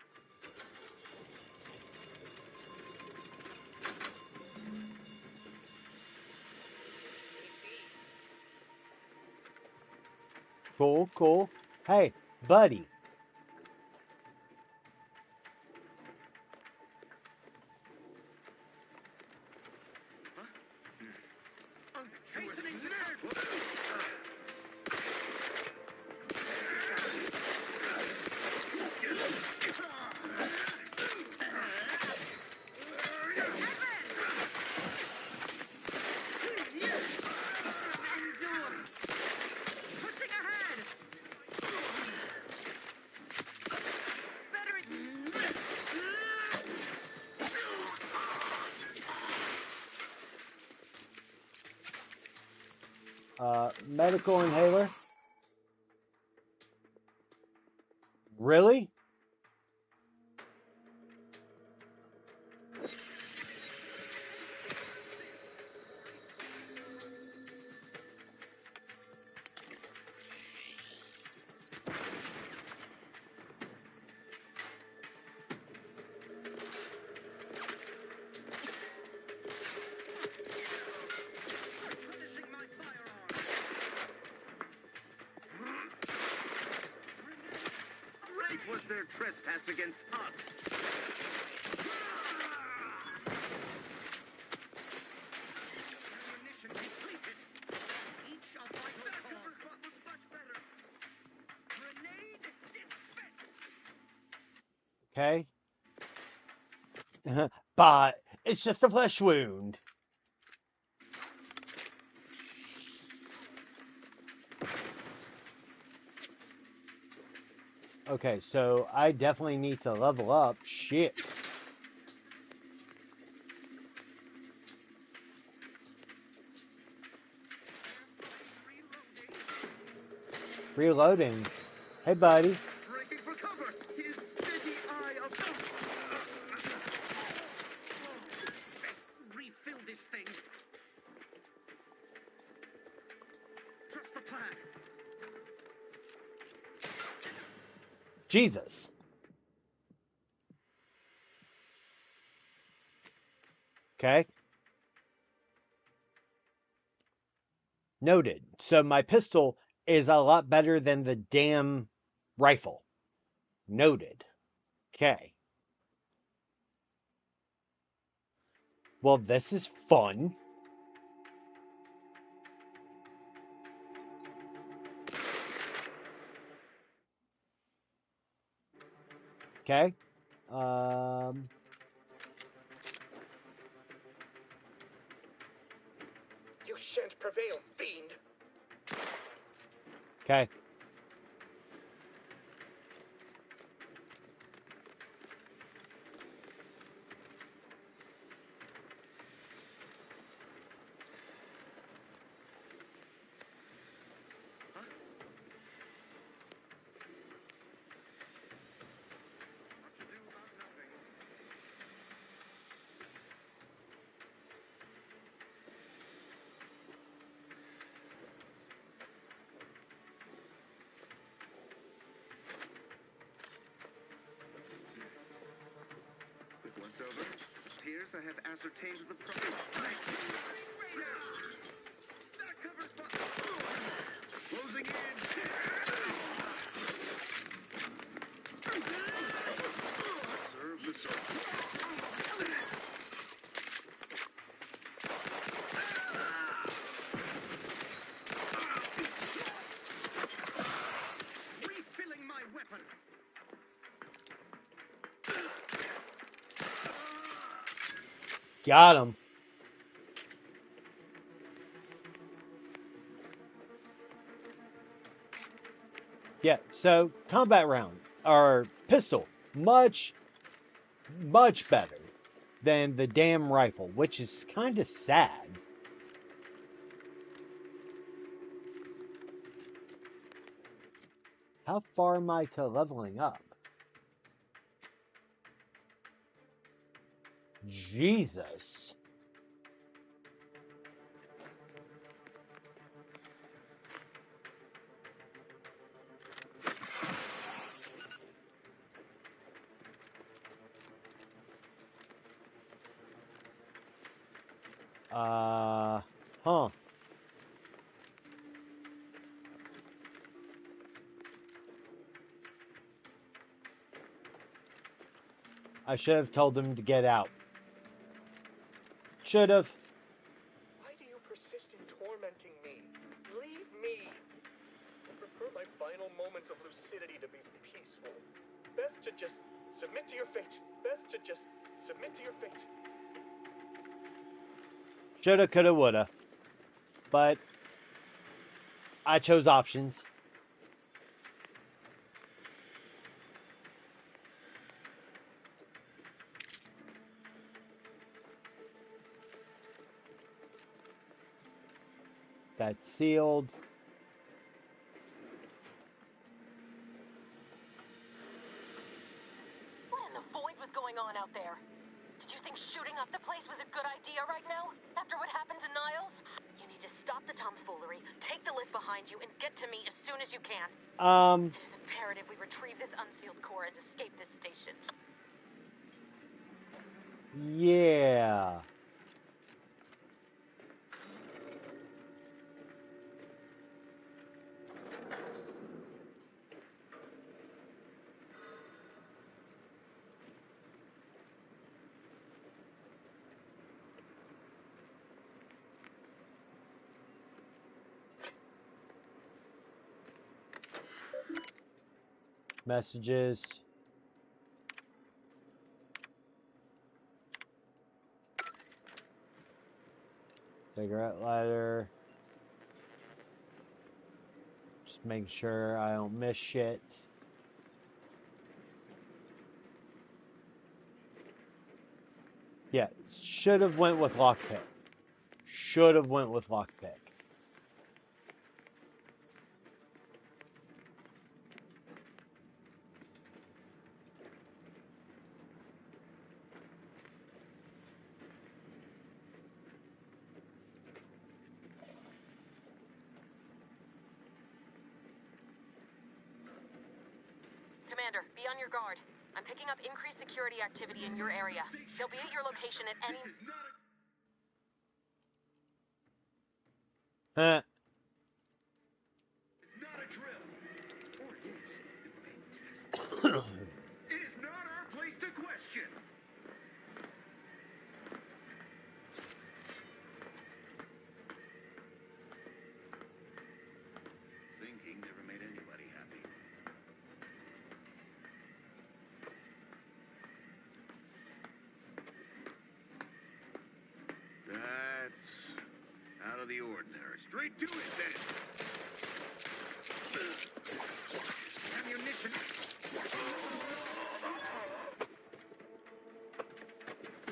Cool, cool. Hey, buddy. Medical inhaler. Really? It was their trespass against us. Ammunition depleted. Each a vital call. Was much better. Grenade dispensed. Okay. But it's just a flesh wound. Okay, so I definitely need to level up. Shit. Reloading. Hey, buddy. Breaking for cover. His steady eye of Best refill this thing. Trust the plan. Jesus. Okay. Noted. So my pistol is a lot better than the damn rifle. Noted. Okay. Well, this is fun. Okay. You shan't prevail, fiend. Okay. With what's over, appears I have ascertained the problem. Closing in. Serve the Refilling my weapon. Got him. Yeah, so combat round, or pistol, much better than the damn rifle, which is kind of sad. How far am I to leveling up? Jesus. Huh. I should have told him to get out. Should have. Why do you persist in tormenting me? Leave me. I prefer my final moments of lucidity to be peaceful. Best to just submit to your fate. Best to just submit to your fate. Shoulda, coulda, woulda. But I chose options. That's sealed. What in the void was going on out there? Did you think shooting up the place was a good idea right now? After what happened to Niles? You need to stop the tomfoolery, take the list behind you, and get to me as soon as you can. It is imperative we retrieve this unsealed core and escape this station. Yeah. Messages. Cigarette lighter. Just making sure I don't miss shit. Yeah, should have went with lockpick. Should have went with lockpick. Commander, be on your guard. I'm picking up increased security activity in your area. They'll be at your location at any... Huh. It's not a drill. Or it is. It will be tested. It is not our place to question. Thinking never made anybody happy. That's out of the ordinary. Straight to it, then. Ammunition.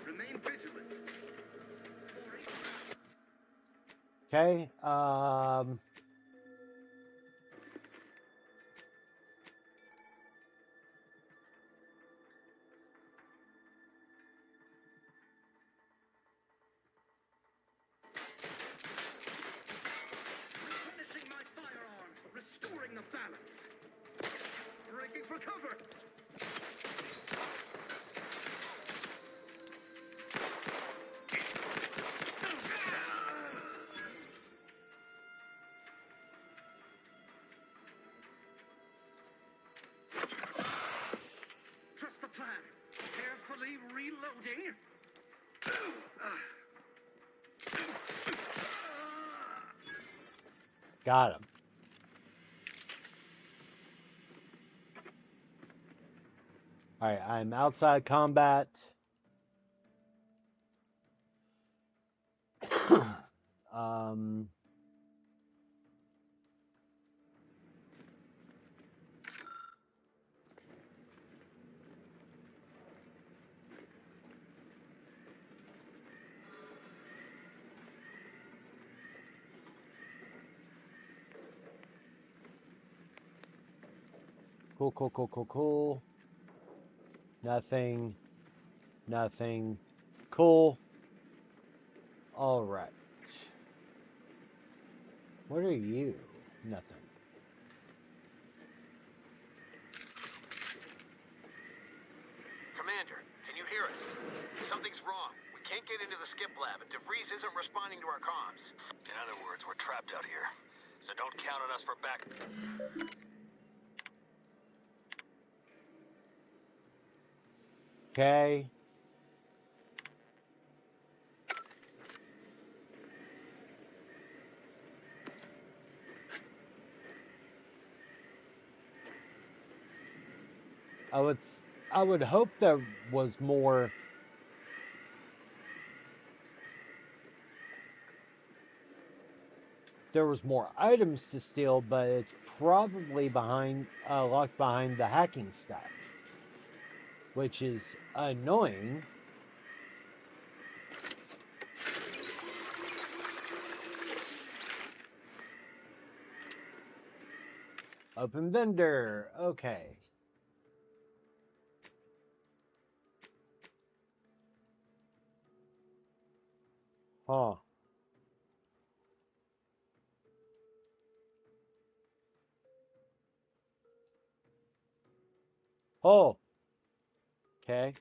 Remain vigilant. Okay, Replenishing my firearm. Restoring the balance. Breaking for cover. Trust the plan. Carefully reloading. got him. Alright, I'm outside combat. um... Cool. Nothing. Cool. Alright. What are you? Nothing. Commander, can you hear us? Something's wrong. We can't get into the skip lab, and DeVries isn't responding to our comms. In other words, we're trapped out here. So don't count on us for back... Okay. I would hope there was more items to steal, but it's probably locked behind the hacking stuff, which is annoying. Open vendor. Okay. Huh. Oh. Okay.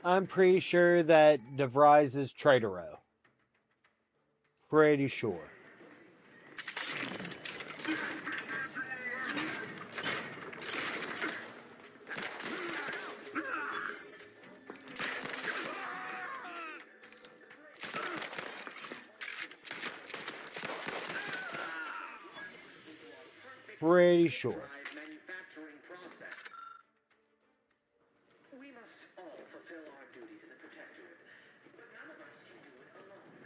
I'm pretty sure that DeVries is Traitoro. Pretty sure. pretty sure. Manufacturing process. We must all fulfill our duty to the Protectorate, but none of us can do it alone.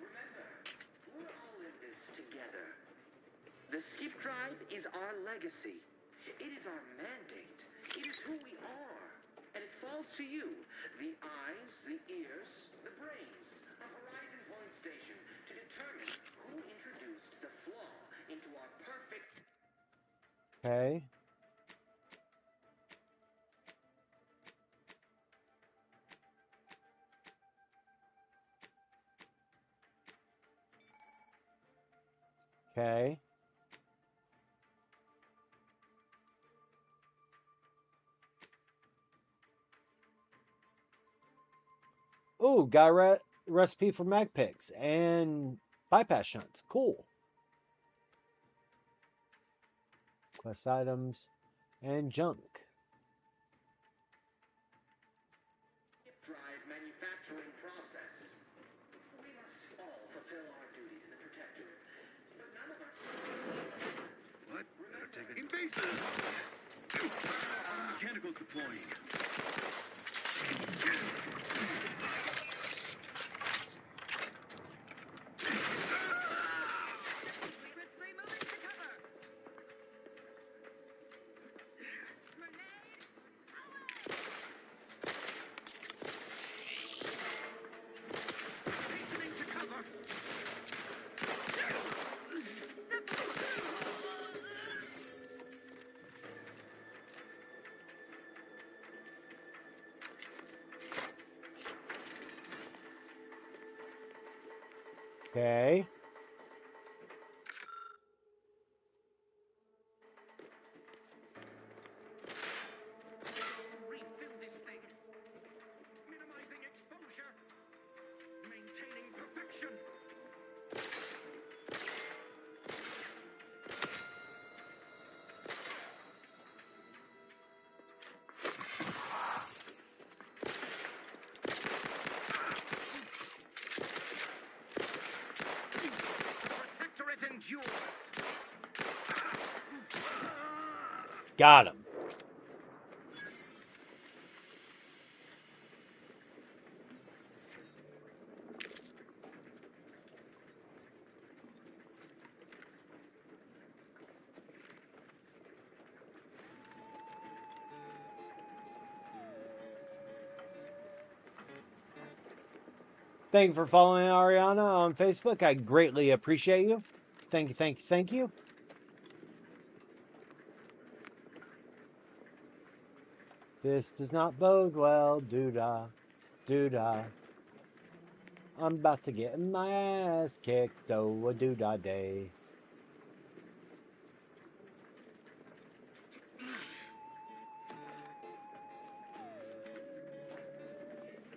Remember, we're all in this together. The skip drive is our legacy. It is our mandate. It is who we are. And it falls to you, the eyes, the ears, the brains of Horizon Point Station, to determine who introduced the flaw into our perfect... Okay. Okay. Ooh, got a recipe for mag picks and bypass shunts. Cool. Quest items and junk. Drive manufacturing process. We must all fulfill our duty to the Protectorate, but none of us... What? Better take it. Invasive! Mechanicals deploying. Okay. Refill this thing. Minimizing exposure. Maintaining perfection. Protectorate endures. Got him. Thank you for following Ariana on Facebook. I greatly appreciate you. Thank you, thank you, thank you. This does not bode well, doo-dah, doo-dah. I'm about to get my ass kicked, oh, a doo-dah day.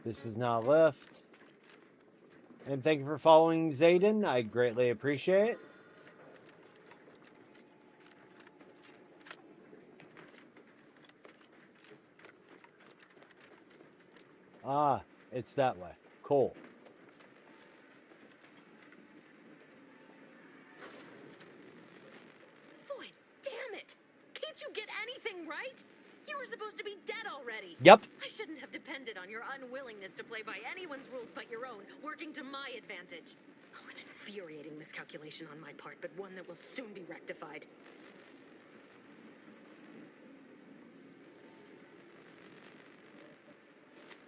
This is not a lift. And thank you for following Zayden. I greatly appreciate it. Ah, it's that way. Cool. Boy, damn it! Can't you get anything right? You were supposed to be dead already. Yep. I shouldn't have depended on your unwillingness to play by anyone's rules but your own, working to my advantage. Oh, an infuriating miscalculation on my part, but one that will soon be rectified.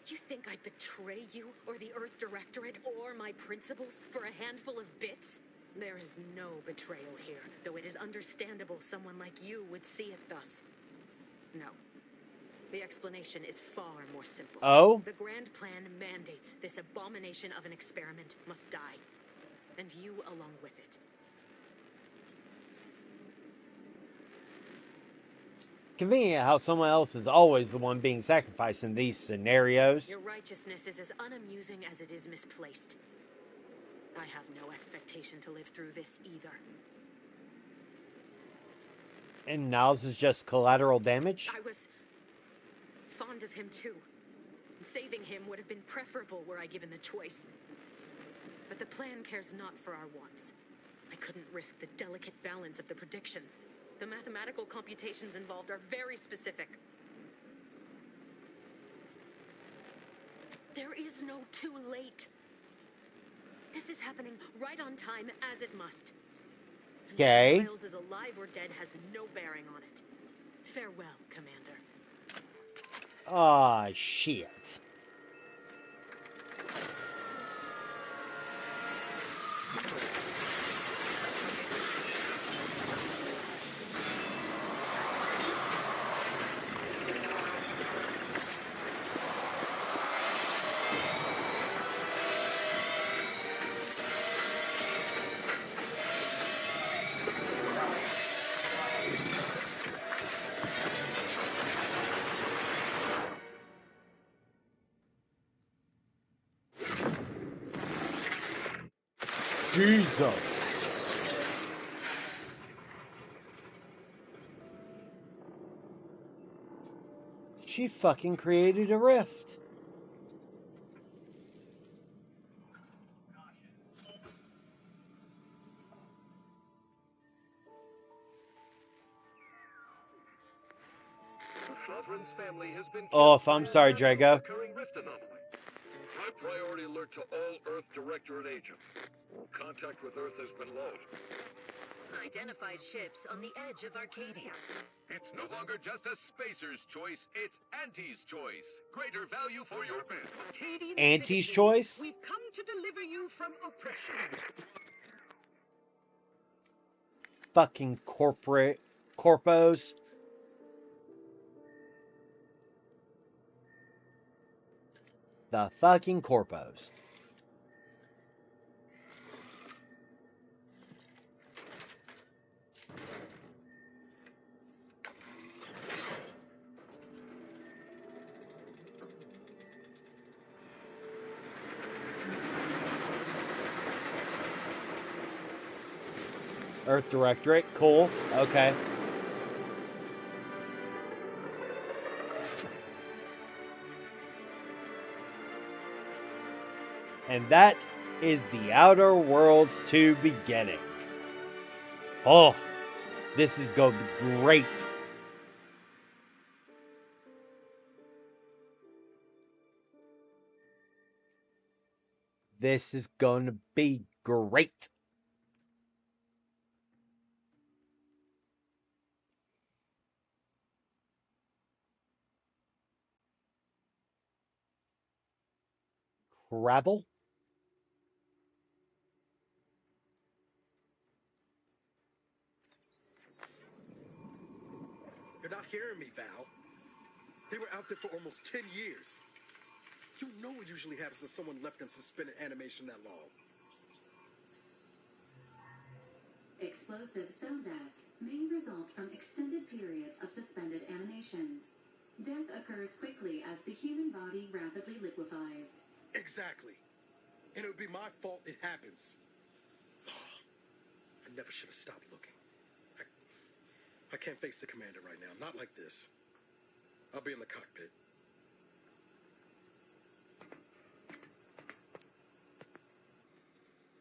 You think I'd betray you, or the Earth Directorate, or my principles for a handful of bits? There is no betrayal here, though it is understandable someone like you would see it thus. No. The explanation is far more simple. Oh? The Grand Plan mandates this abomination of an experiment must die. And you along with it. Convenient how someone else is always the one being sacrificed in these scenarios. Your righteousness is as unamusing as it is misplaced. I have no expectation to live through this either. And Niles is just collateral damage? I was fond of him too. Saving him would have been preferable were I given the choice. But the plan cares not for our wants. I couldn't risk the delicate balance of the predictions. The mathematical computations involved are very specific. There is no too late. This is happening right on time, as it must. And Okay. whether Miles is alive or dead has no bearing on it. Farewell, Commander. Ah, shit. Jesus. She fucking created a rift. Family has been Oh, I'm sorry, Drago. rift anomaly. High priority alert to all Earth Directorate agents. Contact with Earth has been low. Identified ships on the edge of Arcadia. It's no longer just a spacer's choice, it's Auntie's choice. Greater value for your men. Auntie's choice? We've come to deliver you from oppression. Fucking corpos. The fucking corpos. Earth Directorate, cool. Okay. And that is the Outer Worlds 2 beginning. Oh, this is going to be great. This is going to be great. Rabble? You're not hearing me, Val. They were out there for almost 10 years. You know what usually happens when someone left in suspended animation that long. Explosive cell death may result from extended periods of suspended animation. Death occurs quickly as the human body rapidly liquefies. Exactly. And it would be my fault it happens. I never should have stopped looking. I can't face the commander right now. Not like this. I'll be in the cockpit.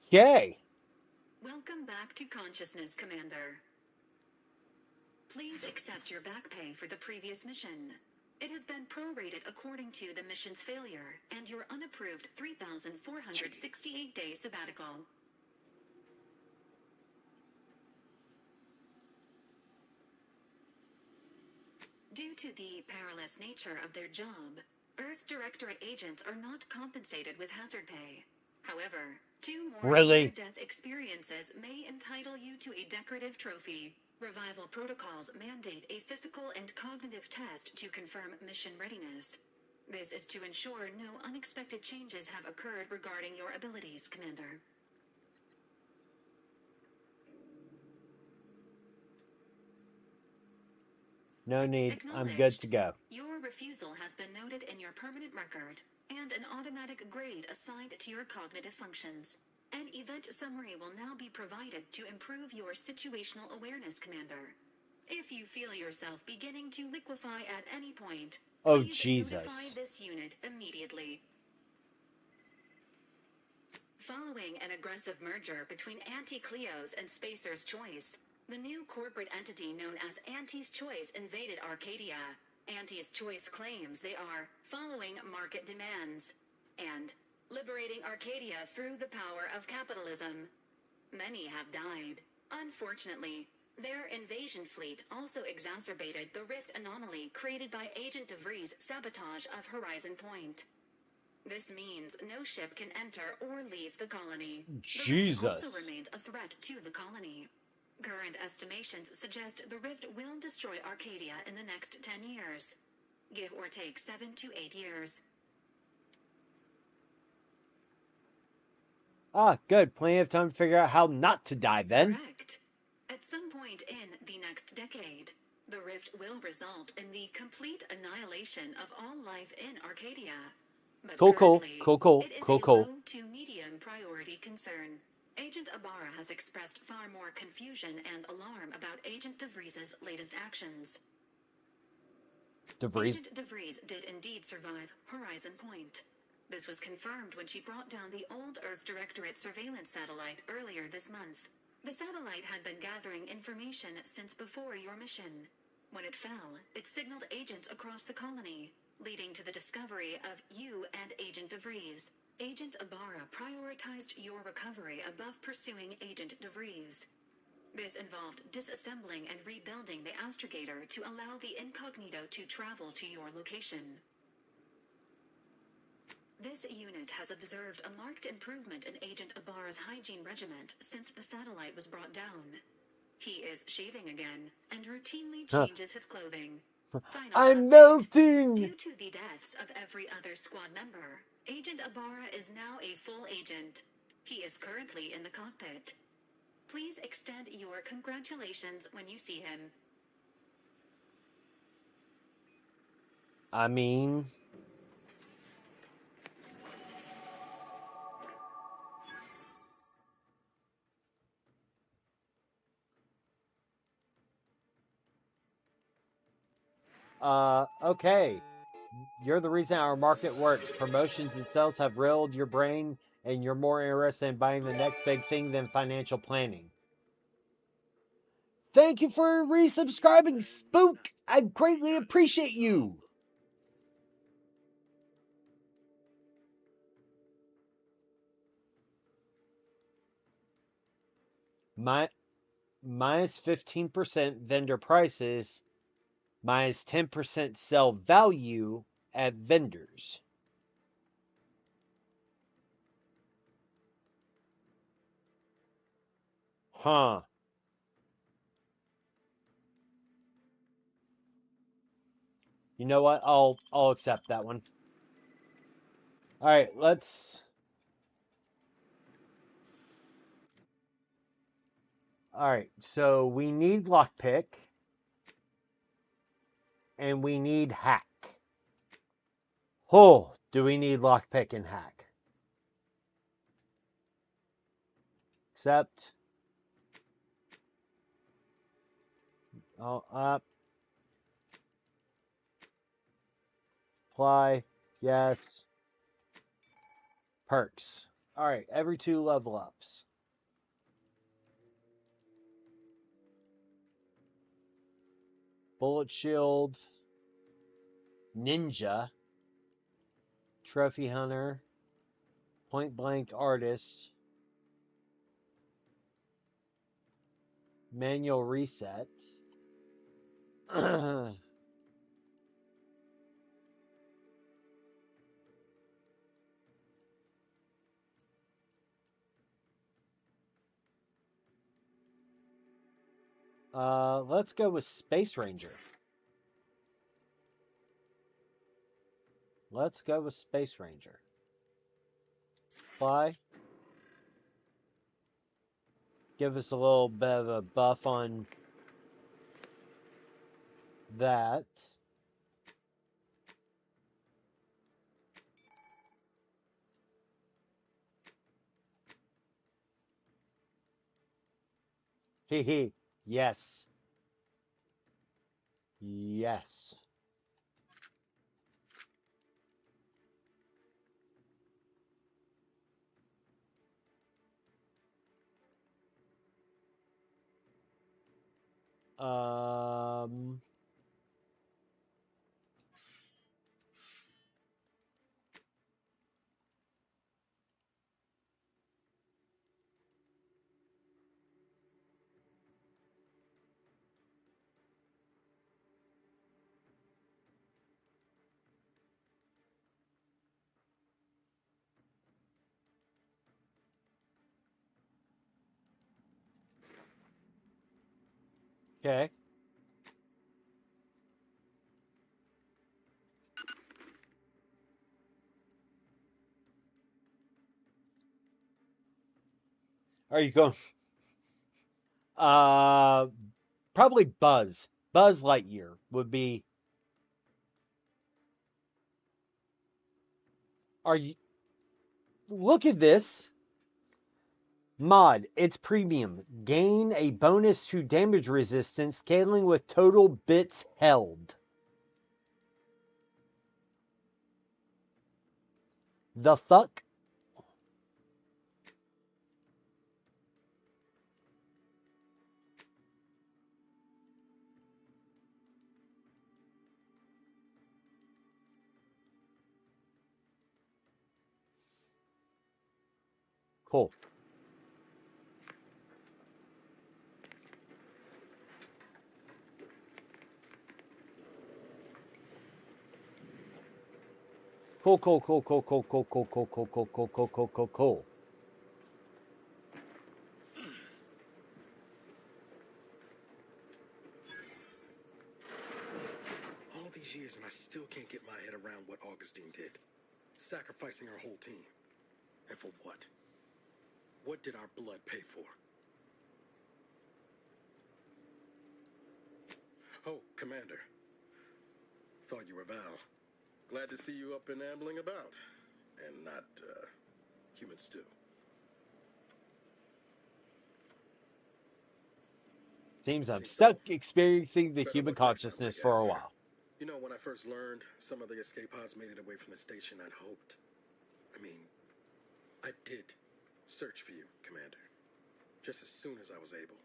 Yay. Welcome back to consciousness, Commander. Please accept your back pay for the previous mission. It has been prorated according to the mission's failure and your unapproved 3,468-day sabbatical. Due to the perilous nature of their job, Earth Directorate agents are not compensated with hazard pay. However, 2 more near-death experiences may entitle you to a decorative trophy. Revival protocols mandate a physical and cognitive test to confirm mission readiness. This is to ensure no unexpected changes have occurred regarding your abilities, Commander. No need. I'm good to go. Your refusal has been noted in your permanent record, and an automatic grade assigned to your cognitive functions. An event summary will now be provided to improve your situational awareness, Commander. If you feel yourself beginning to liquefy at any point, please notify this unit immediately. Following an aggressive merger between Anti-Cleo's and Spacer's Choice, The new corporate entity known as Auntie's Choice invaded Arcadia. Auntie's Choice claims they are following market demands and liberating Arcadia through the power of capitalism. Many have died. Unfortunately, their invasion fleet also exacerbated the rift anomaly created by Agent DeVries' sabotage of Horizon Point. This means no ship can enter or leave the colony. The rift also remains a threat to the colony. Current estimations suggest the rift will destroy Arcadia in the next 10 years. Give or take 7 to 8 years. Ah, good. Plenty of time to figure out how not to die then. Correct. At some point in the next decade, the rift will result in the complete annihilation of all life in Arcadia. But Cool. it is a low to medium priority concern. Agent Ibarra has expressed far more confusion and alarm about Agent DeVries' latest actions. Agent DeVries did indeed survive Horizon Point. This was confirmed when she brought down the old Earth Directorate surveillance satellite earlier this month. The satellite had been gathering information since before your mission. When it fell, it signaled agents across the colony, leading to the discovery of you and Agent DeVries. Agent Ibarra prioritized your recovery above pursuing Agent DeVries. This involved disassembling and rebuilding the astrogator to allow the incognito to travel to your location. This unit has observed a marked improvement in Agent Ibarra's hygiene regimen since the satellite was brought down. He is shaving again and routinely changes his clothing. I'm melting! Due to the deaths of every other squad member, Agent Ibarra is now a full agent. He is currently in the cockpit. Please extend your congratulations when you see him. I mean... okay. You're the reason our market works. Promotions and sales have railed your brain, and you're more interested in buying the next big thing than financial planning. Thank you for resubscribing, Spook! I greatly appreciate you! Minus 15% vendor prices, minus 10% sell value at vendors. Huh. You know what? I'll accept that one. Alright, let's... Alright, so we need lockpick. And we need hack. Oh, do we need lockpick and hack? Accept. Oh, up. Apply. Yes. Perks. Alright, every 2 level ups. Bullet shield. Ninja. Trophy hunter. Point blank artist. Manual reset. Let's go with Space Ranger. Let's go with Space Ranger. Fly. Give us a little bit of a buff on that. Hee. Yes. Yes. Um. Okay. Are you going? Uh, Probably Buzz. Buzz Lightyear would be. Are you? Look at this mod. It's premium. Gain a bonus to damage resistance, scaling with total bits held. The fuck? Cool. Cool. All these years and I still can't get my head around what Augustine did. Sacrificing her whole team. And for what? What did our blood pay for? Oh, Commander. Thought you were Val. Glad to see you up and ambling about. And not, human stew. Seems I'm stuck experiencing the Better human luck next time, I consciousness for a guess. while. You know, when I first learned some of the escape pods made it away from the station, I'd hoped. I did search for you, Commander. Just as soon as I was able.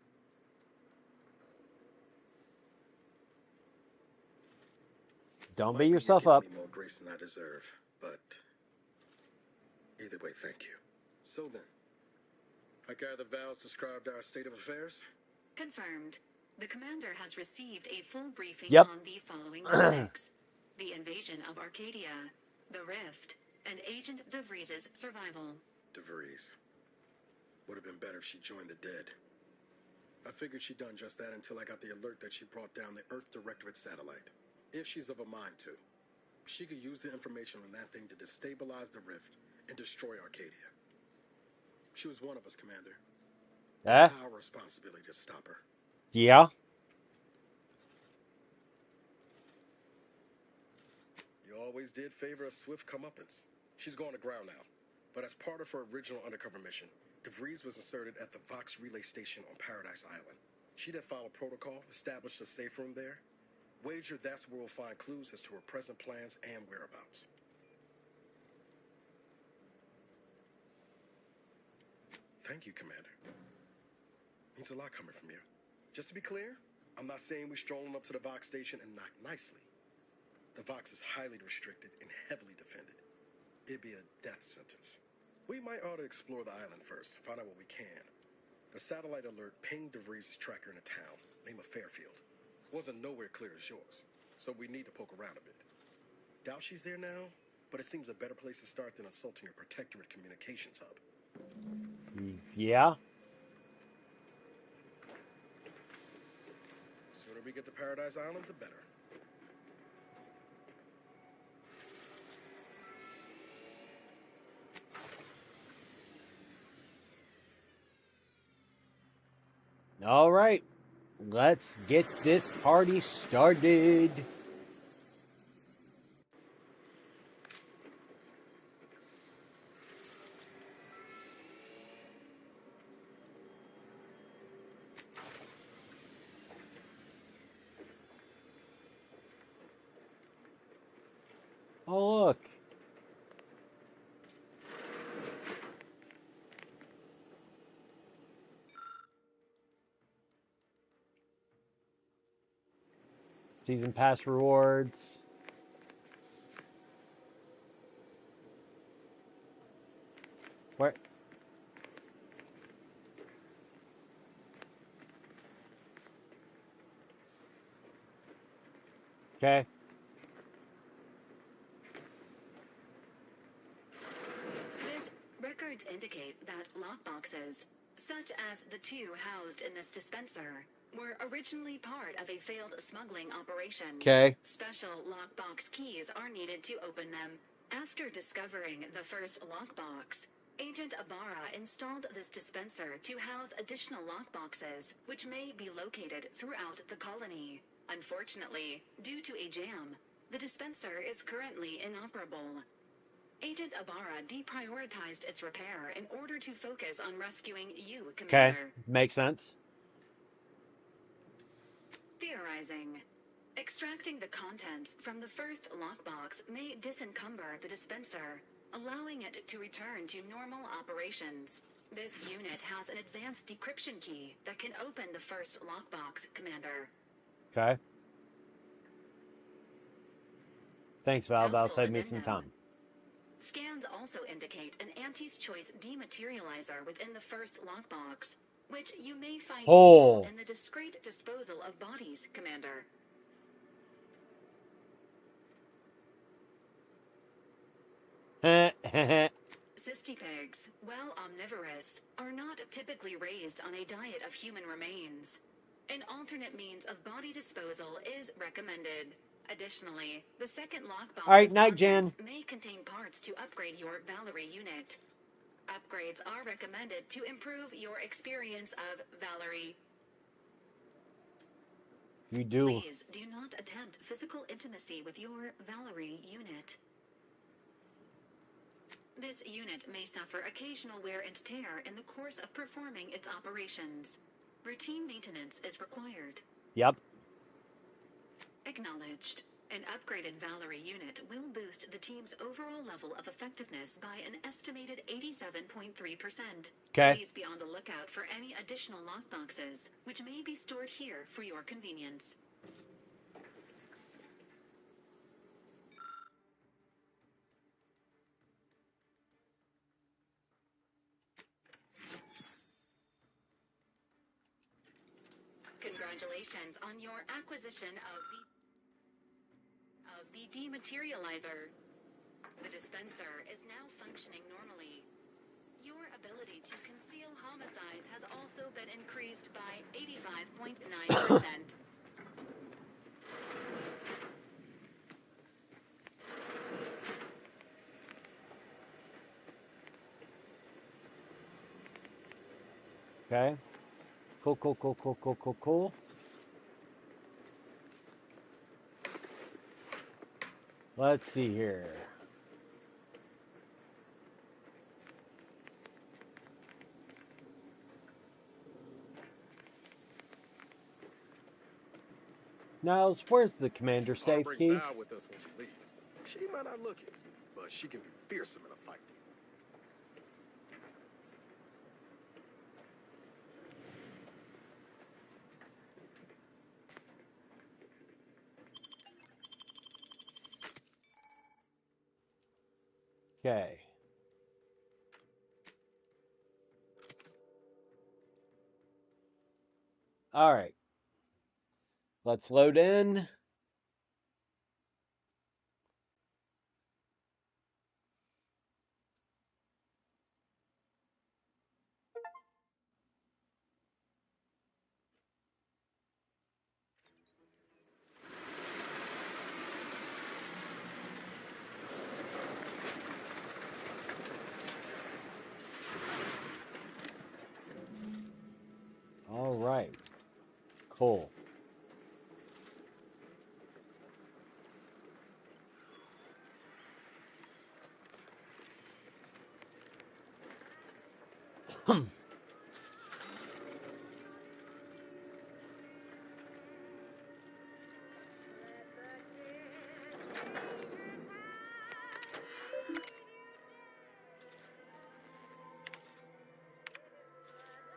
Don't beat yourself up. More grace than I deserve, but either way, thank you. So then, I gather Val subscribed our state of affairs? Confirmed. The commander has received a full briefing Yep. on the following topics. The invasion of Arcadia, the Rift, and Agent DeVries's survival. DeVries. Would have been better if she joined the dead. I figured she'd done just that until I got the alert that she brought down the Earth Directorate satellite. If she's of a mind to, she could use the information on that thing to destabilize the Rift and destroy Arcadia. She was one of us, Commander. It's our responsibility to stop her. Yeah. You always did favor a swift comeuppance. She's going to ground now. But as part of her original undercover mission, DeVries was inserted at the Vox relay station on Paradise Island. She then followed protocol, established a safe room there. Wager that's where we'll find clues as to her present plans and whereabouts. Thank you, Commander. Means a lot coming from you. Just to be clear, I'm not saying we're strolling up to the Vox station and knock nicely. The Vox is highly restricted and heavily defended. It'd be a death sentence. We might ought to explore the island first, find out what we can. The satellite alert pinged DeVries' tracker in a town, name of Fairfield. Wasn't nowhere clear as yours, so we need to poke around a bit. Doubt she's there now, but it seems a better place to start than insulting her protectorate communications hub. Yeah. Sooner we get to Paradise Island, the better. All right. Let's get this party started. Oh, look. Season pass rewards. Where? Okay. These records indicate that lockboxes, such as the two housed in this dispenser, were originally part of a failed smuggling operation. Okay. Special lockbox keys are needed to open them. After discovering the first lockbox, Agent Ibarra installed this dispenser to house additional lockboxes, which may be located throughout the colony. Unfortunately, due to a jam, the dispenser is currently inoperable. Agent Ibarra deprioritized its repair in order to focus on rescuing you, Commander. Okay. Makes sense. Theorizing. Extracting the contents from the first lockbox may disencumber the dispenser, allowing it to return to normal operations. This unit has an advanced decryption key that can open the first lockbox, Commander. Okay. Thanks, Val. That'll save me some time. Scans also indicate an Auntie's Choice dematerializer within the first lockbox, which you may find useful in the discreet disposal of bodies, Commander. Cystipegs, while omnivorous, are not typically raised on a diet of human remains. An alternate means of body disposal is recommended. Additionally, the second lockbox's contents may contain parts to upgrade your Valerie unit. Upgrades are recommended to improve your experience of Valerie. You do. Please do not attempt physical intimacy with your Valerie unit. This unit may suffer occasional wear and tear in the course of performing its operations. Routine maintenance is required. Yep. Acknowledged. An upgraded Valerie unit will boost the team's overall level of effectiveness by an estimated 87.3%. Okay. Please be on the lookout for any additional lockboxes, which may be stored here for your convenience. Congratulations on your acquisition of the dematerializer. The dispenser is now functioning normally. Your ability to conceal homicides has also been increased by 85.9%. Okay. Cool. Let's see here. Niles, where's the commander safe key? Bring Val with us when we leave. She might not look it, but she can be fearsome in a fight. Okay. All right. Let's load in. All right. Cool.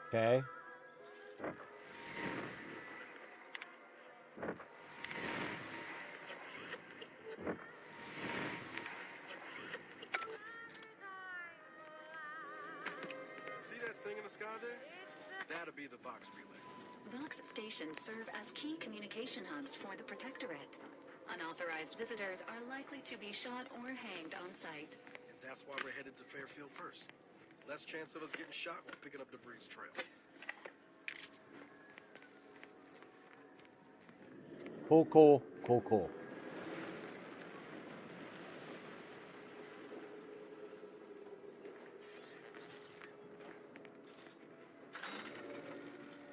Okay. thing in the sky there? That'll be the Vox relay. Vox stations serve as key communication hubs for the Protectorate. Unauthorized visitors are likely to be shot or hanged on sight. And that's why we're headed to Fairfield first. Less chance of us getting shot while picking up debris trail. Cool.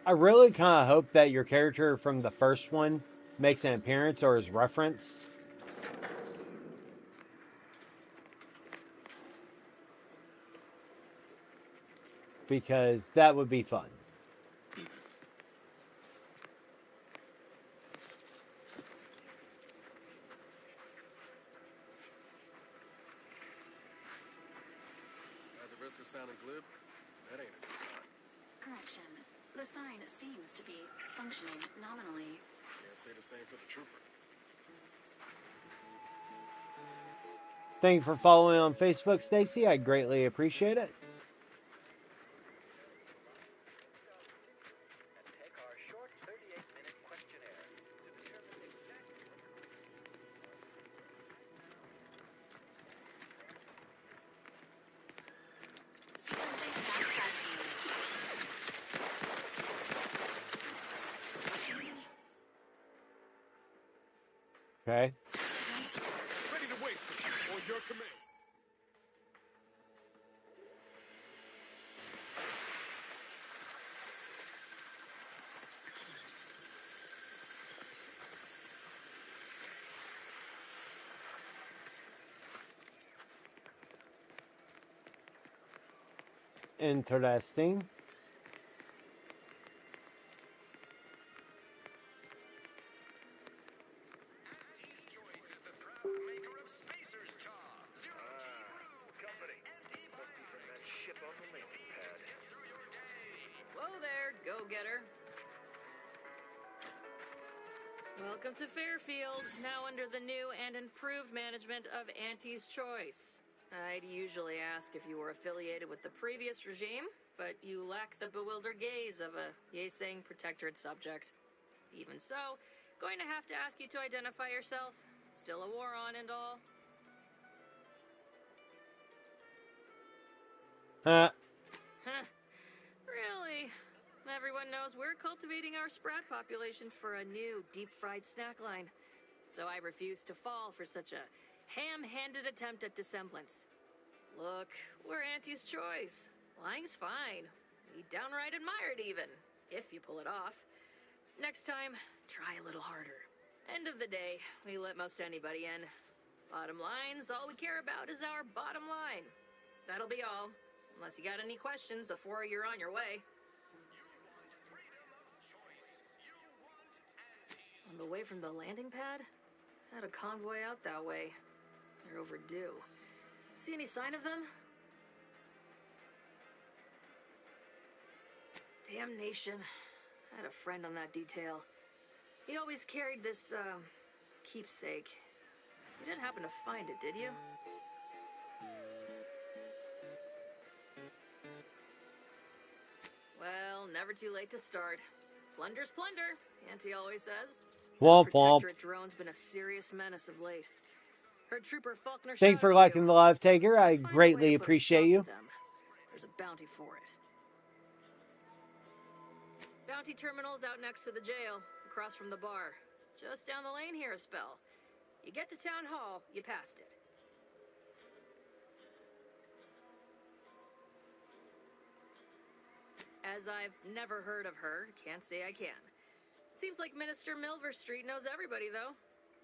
I really kind of hope that your character from the first one makes an appearance or is referenced. Because that would be fun. At the risk of sounding glib, that ain't a good sign. Correction. The sign seems to be functioning nominally. Can't say the same for the trooper. Thank you for following on Facebook, Stacy. I greatly appreciate it. Okay. Ready to waste it, or your command. Interesting. Whoa there, go-getter. Welcome to Fairfield, now under the new and improved management of Auntie's Choice. I'd usually ask if you were affiliated with the previous regime, but you lack the bewildered gaze of a yay-saying Protectorate subject. Even so, going to have to ask you to identify yourself. Still a war on and all. Huh. Really? Everyone knows we're cultivating our sprat population for a new deep-fried snack line. So I refuse to fall for such a ham-handed attempt at dissemblance. Look, we're Auntie's Choice. Lying's fine. We downright admire it even, if you pull it off. Next time, try a little harder. End of the day, we let most anybody in. Bottom line's all we care about is our bottom line. That'll be all. Unless you got any questions before you're on your way. On the way from the landing pad? Had a convoy out that way. They're overdue. See any sign of them? Damnation. I had a friend on that detail. He always carried this, keepsake. You didn't happen to find it, did you? Well, never too late to start. Plunder's plunder, Auntie always says. Womp womp. Protectorate drone's been a serious menace of late. Her trooper Faulkner Thanks for liking the live, Taker. I greatly appreciate you. There's a bounty for it. Bounty terminal's out next to the jail, across from the bar. Just down the lane here a spell. You get to Town Hall, you passed it. As I've never heard of her, can't say I can. Seems like Minister Milverstreet knows everybody, though.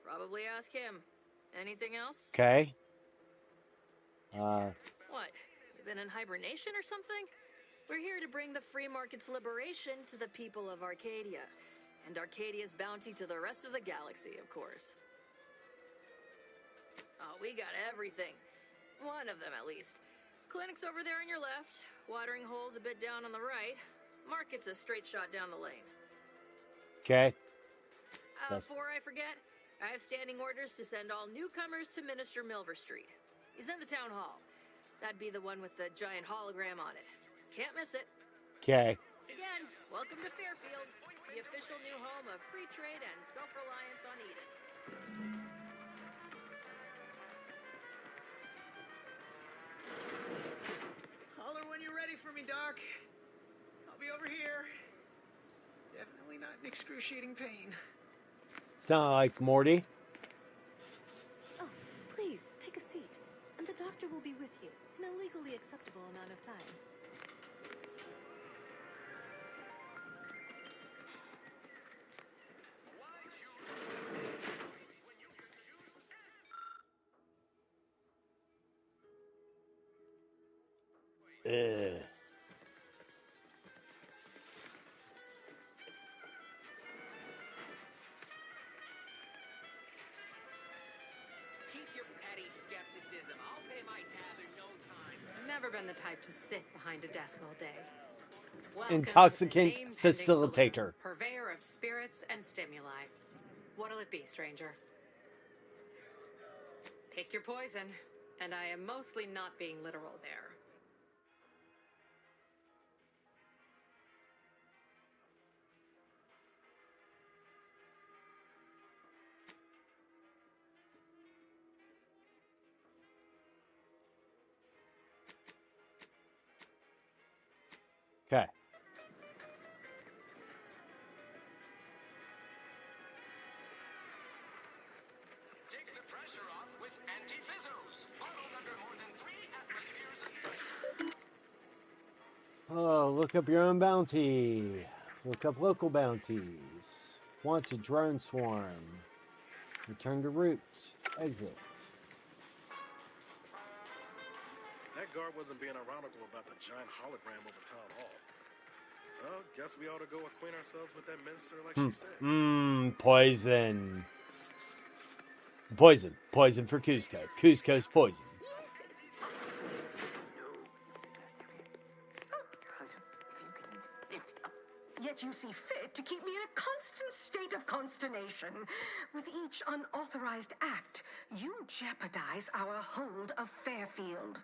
Probably ask him. Anything else? Okay. What? You been in hibernation or something? We're here to bring the free market's liberation to the people of Arcadia. And Arcadia's bounty to the rest of the galaxy, of course. Oh, we got everything. One of them, at least. Clinic's over there on your left. Watering hole's a bit down on the right. Market's a straight shot down the lane. Okay. Before I forget, I have standing orders to send all newcomers to Minister Milverstreet. He's in the town hall. That'd be the one with the giant hologram on it. Can't miss it. Okay. Again, welcome to Fairfield, the official new home of free trade and self-reliance on Eden. Holler when you're ready for me, Doc. I'll be over here. Definitely not in excruciating pain. Sound like Morty. Oh, please, take a seat. And the doctor will be with you in a legally acceptable amount of time. Ugh. Keep your petty skepticism. I'll pay my tab in no time. Never been the type to sit behind a desk all day. Intoxicant facilitator. Purveyor of spirits and stimuli. What'll it be, stranger? Pick your poison, and I am mostly not being literal there. Okay. Take the pressure off with anti-fizzos. Bottled under more than 3 atmospheres of pressure. Oh, look up your own bounty. Look up local bounties. Wanted drone swarm. Return to route. Exit. That guard wasn't being ironical about the giant hologram over town hall. Well, guess we ought to go acquaint ourselves with that minister like she said. Poison. Poison. Poison for Cusco. Cusco's poison. Yet you see fit to keep me in a constant state of consternation. With each unauthorized act, you jeopardize our hold of Fairfield.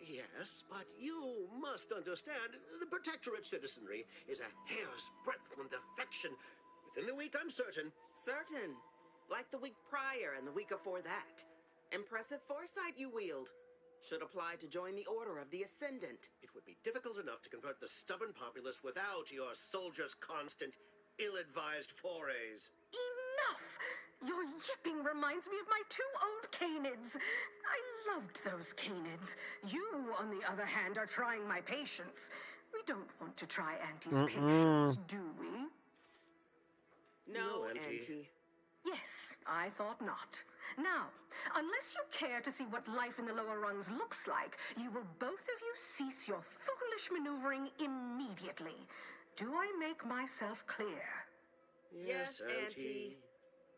Yes, but you must understand, the Protectorate citizenry is a hair's breadth from defection. Within the week, I'm certain. Certain. Like the week prior and the week before that. Impressive foresight you wield. Should apply to join the Order of the Ascendant. It would be difficult enough to convert the stubborn populace without your soldiers' constant, ill-advised forays. Enough! Your yipping reminds me of my 2 old canids. I loved those canids. You, on the other hand, are trying my patience. We don't want to try Auntie's patience, do we? No, Auntie. Auntie. Yes, I thought not. Now, unless you care to see what life in the lower rungs looks like, you will both of you cease your foolish maneuvering immediately. Do I make myself clear? Yes, Auntie.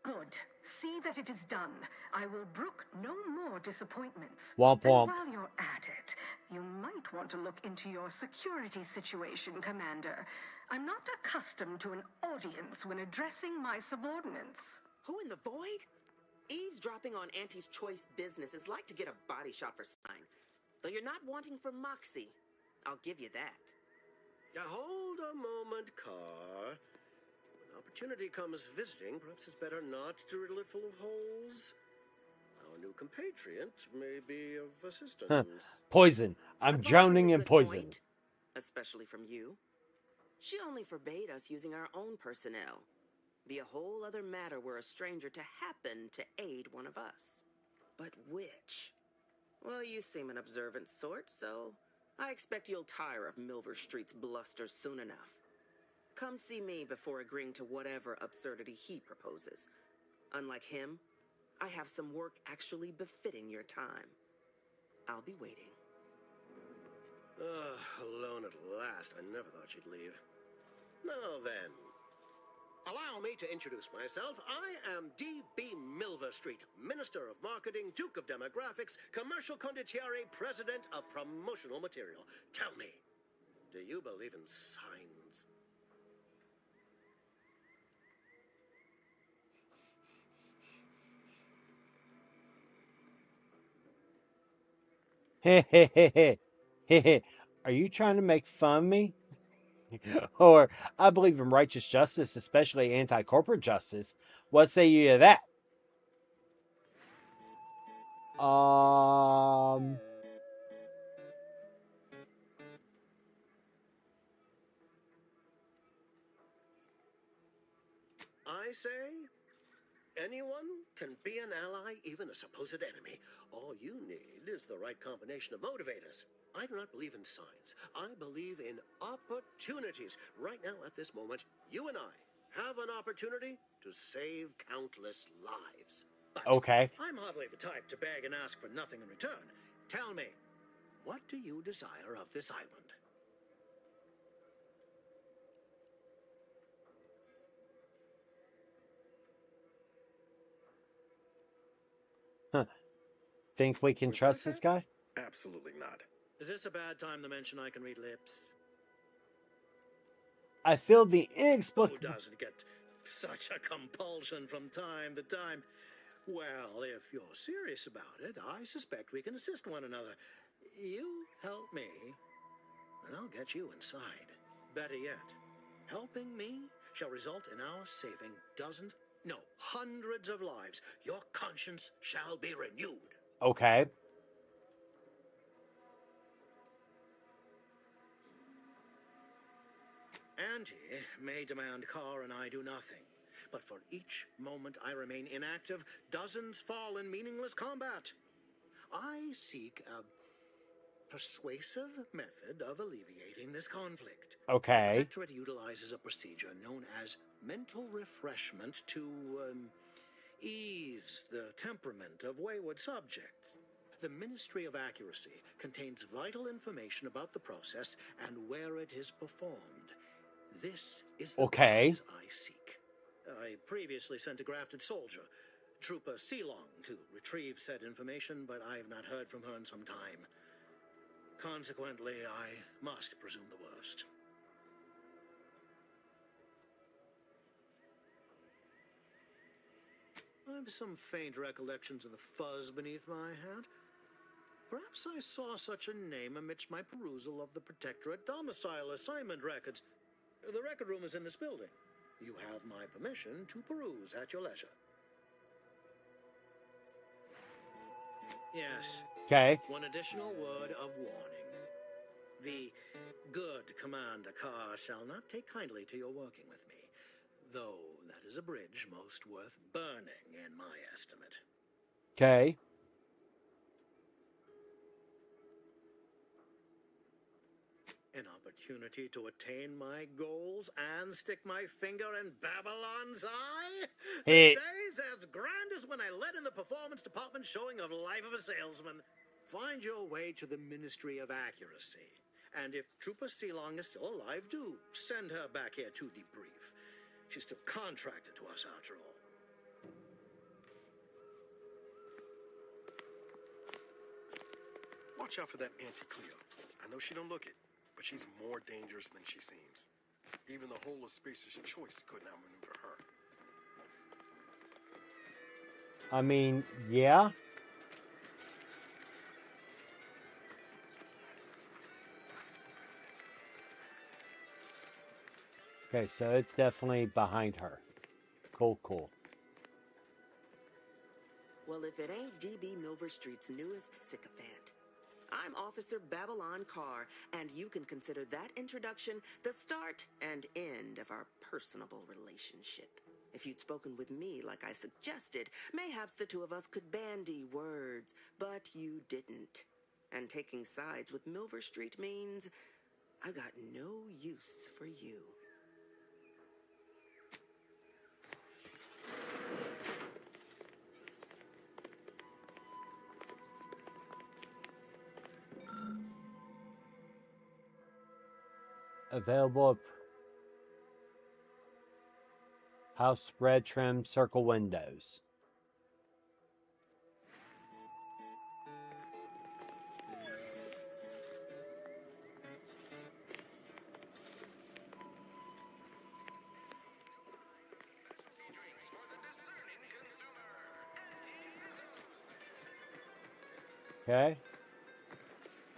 Good. See that it is done. I will brook no more disappointments. Womp womp. And while you're at it, you might want to look into your security situation, Commander. I'm not accustomed to an audience when addressing my subordinates. Who in the void? Eavesdropping on Auntie's choice business is like to get a body shot for sign. Though you're not wanting for moxie. I'll give you that. Now hold a moment, Carr. When opportunity comes visiting, perhaps it's better not to riddle it full of holes. Our new compatriot may be of assistance. Poison. I'm drowning in poison. Point, especially from you. She only forbade us using our own personnel. Be a whole other matter were a stranger to happen to aid one of us. But which? Well, you seem an observant sort, so I expect you'll tire of Milver Street's bluster soon enough. Come see me before agreeing to whatever absurdity he proposes. Unlike him, I have some work actually befitting your time. I'll be waiting. Alone at last. I never thought she'd leave. Now then, allow me to introduce myself. I am D.B. Milver Street, Minister of Marketing, Duke of Demographics, Commercial Condottiere, President of Promotional Material. Tell me, do you believe in signs? Hey, hey, hey, hey, hey, hey. Are you trying to make fun of me? Or, I believe in righteous justice, especially anti-corporate justice. What say you to that? I say, anyone can be an ally, even a supposed enemy. All you need is the right combination of motivators. I do not believe in signs. I believe in opportunities. Right now, at this moment, you and I have an opportunity to save countless lives. But Okay. I'm hardly the type to beg and ask for nothing in return. Tell me, what do you desire of this island? Huh. Think we can trust this guy? Absolutely not. Is this a bad time to mention I can read lips? I feel the Who inexplicable... doesn't get such a compulsion from time to time? Well, if you're serious about it, I suspect we can assist one another. You help me, and I'll get you inside. Better yet, helping me shall result in our saving dozens, no, hundreds of lives. Your conscience shall be renewed. Okay. Auntie may demand Carr and I do nothing. But for each moment I remain inactive, dozens fall in meaningless combat. I seek a persuasive method of alleviating this conflict. Okay. The Protectorate utilizes a procedure known as mental refreshment to ease the temperament of wayward subjects. The Ministry of Accuracy contains vital information about the process and where it is performed. This is the prize I seek. I previously sent a grafted soldier, Trooper Sealong, to retrieve said information, but I have not heard from her in some time. Consequently, I must presume the worst. I have some faint recollections of the fuzz beneath my hat. Perhaps I saw such a name amidst my perusal of the Protectorate domicile assignment records. The record room is in this building. You have my permission to peruse at your leisure. Yes. Okay. One additional word of warning. The good Commander Carr shall not take kindly to your working with me, though that is a bridge most worth burning in my estimate. Okay. An opportunity to attain my goals and stick my finger in Babylon's eye? Today's as grand as when I led in the performance department showing of Life of a Salesman. Find your way to the Ministry of Accuracy. And if Trooper Sealong is still alive, do send her back here to debrief. She's still contracted to us after all. Watch out for that Auntie Cleo. I know she don't look it, but she's more dangerous than she seems. Even the whole of Spacer's Choice couldn't outmaneuver her. I mean, yeah. Okay, so it's definitely behind her. Cool, cool. Well, if it ain't D.B. Milverstreet's newest sycophant. I'm Officer Babylon Carr, and you can consider that introduction the start and end of our personable relationship. If you'd spoken with me like I suggested, mayhaps the two of us could bandy words, but you didn't. And taking sides with Milverstreet means I got no use for you. Available house red trim circle windows. Okay.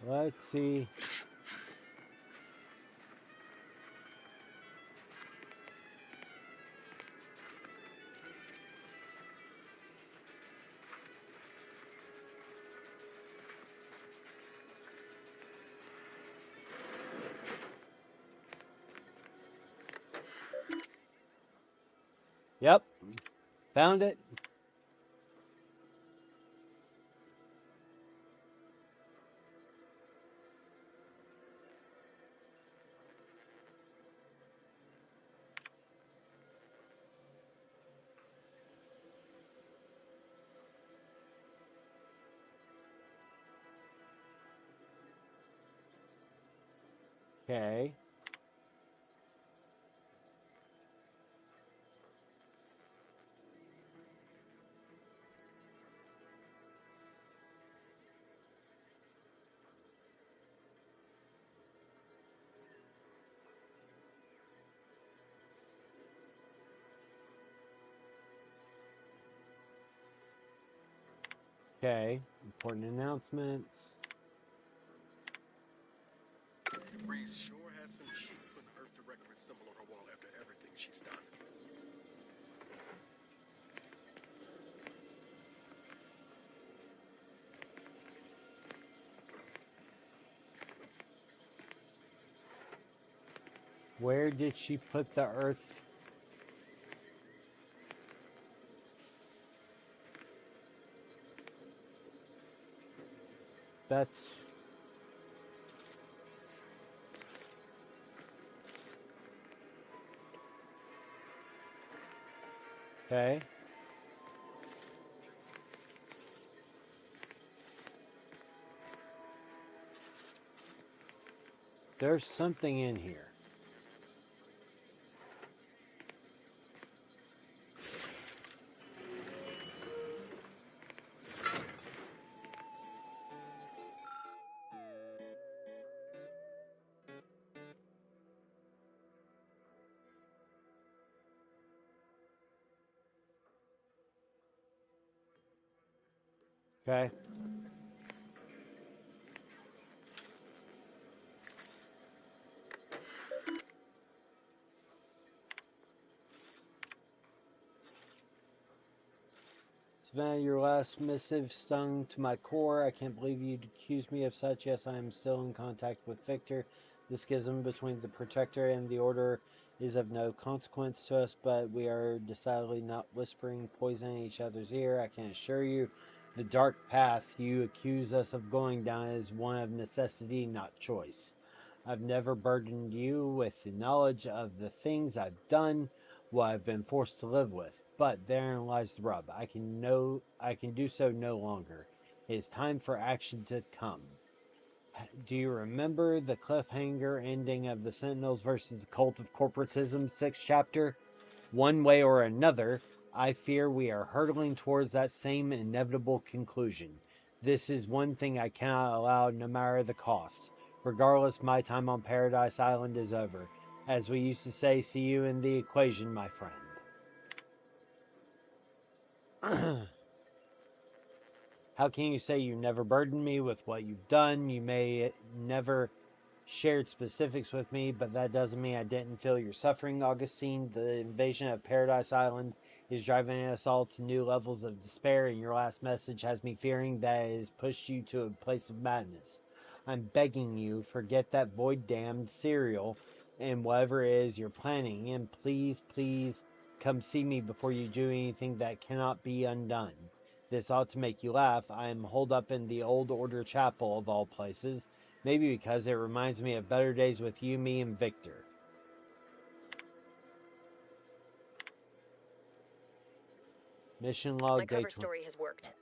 Let's see. Found it. Okay. Okay. Important announcements. Reese sure has some cheek putting the Earth Directorate symbol on her wall after everything she's done. Where did she put the Earth? That's... Okay. There's something in here. Okay. Savannah, your last missive stung to my core. I can't believe you'd accuse me of such. Yes, I am still in contact with Victor. The schism between the Protector and the Order is of no consequence to us, but we are decidedly not whispering poison in each other's ear. I can assure you, the dark path you accuse us of going down is one of necessity, not choice. I've never burdened you with the knowledge of the things I've done, what I've been forced to live with. But therein lies the rub. I can do so no longer. It is time for action to come. Do you remember the cliffhanger ending of the Sentinels versus the Cult of Corporatism 6th chapter? One way or another, I fear we are hurtling towards that same inevitable conclusion. This is one thing I cannot allow, no matter the cost. Regardless, my time on Paradise Island is over. As we used to say, see you in the equation, my friend. How can you say you never burdened me with what you've done? You may never shared specifics with me, but that doesn't mean I didn't feel your suffering, Augustine. The invasion of Paradise Island is driving us all to new levels of despair, and your last message has me fearing that it has pushed you to a place of madness. I'm begging you, forget that void-damned cereal and whatever it is you're planning, and please, please come see me before you do anything that cannot be undone. This ought to make you laugh. I am holed up in the Old Order Chapel, of all places. Maybe because it reminds me of better days with you, me, and Victor. Mission log. My cover story has worked.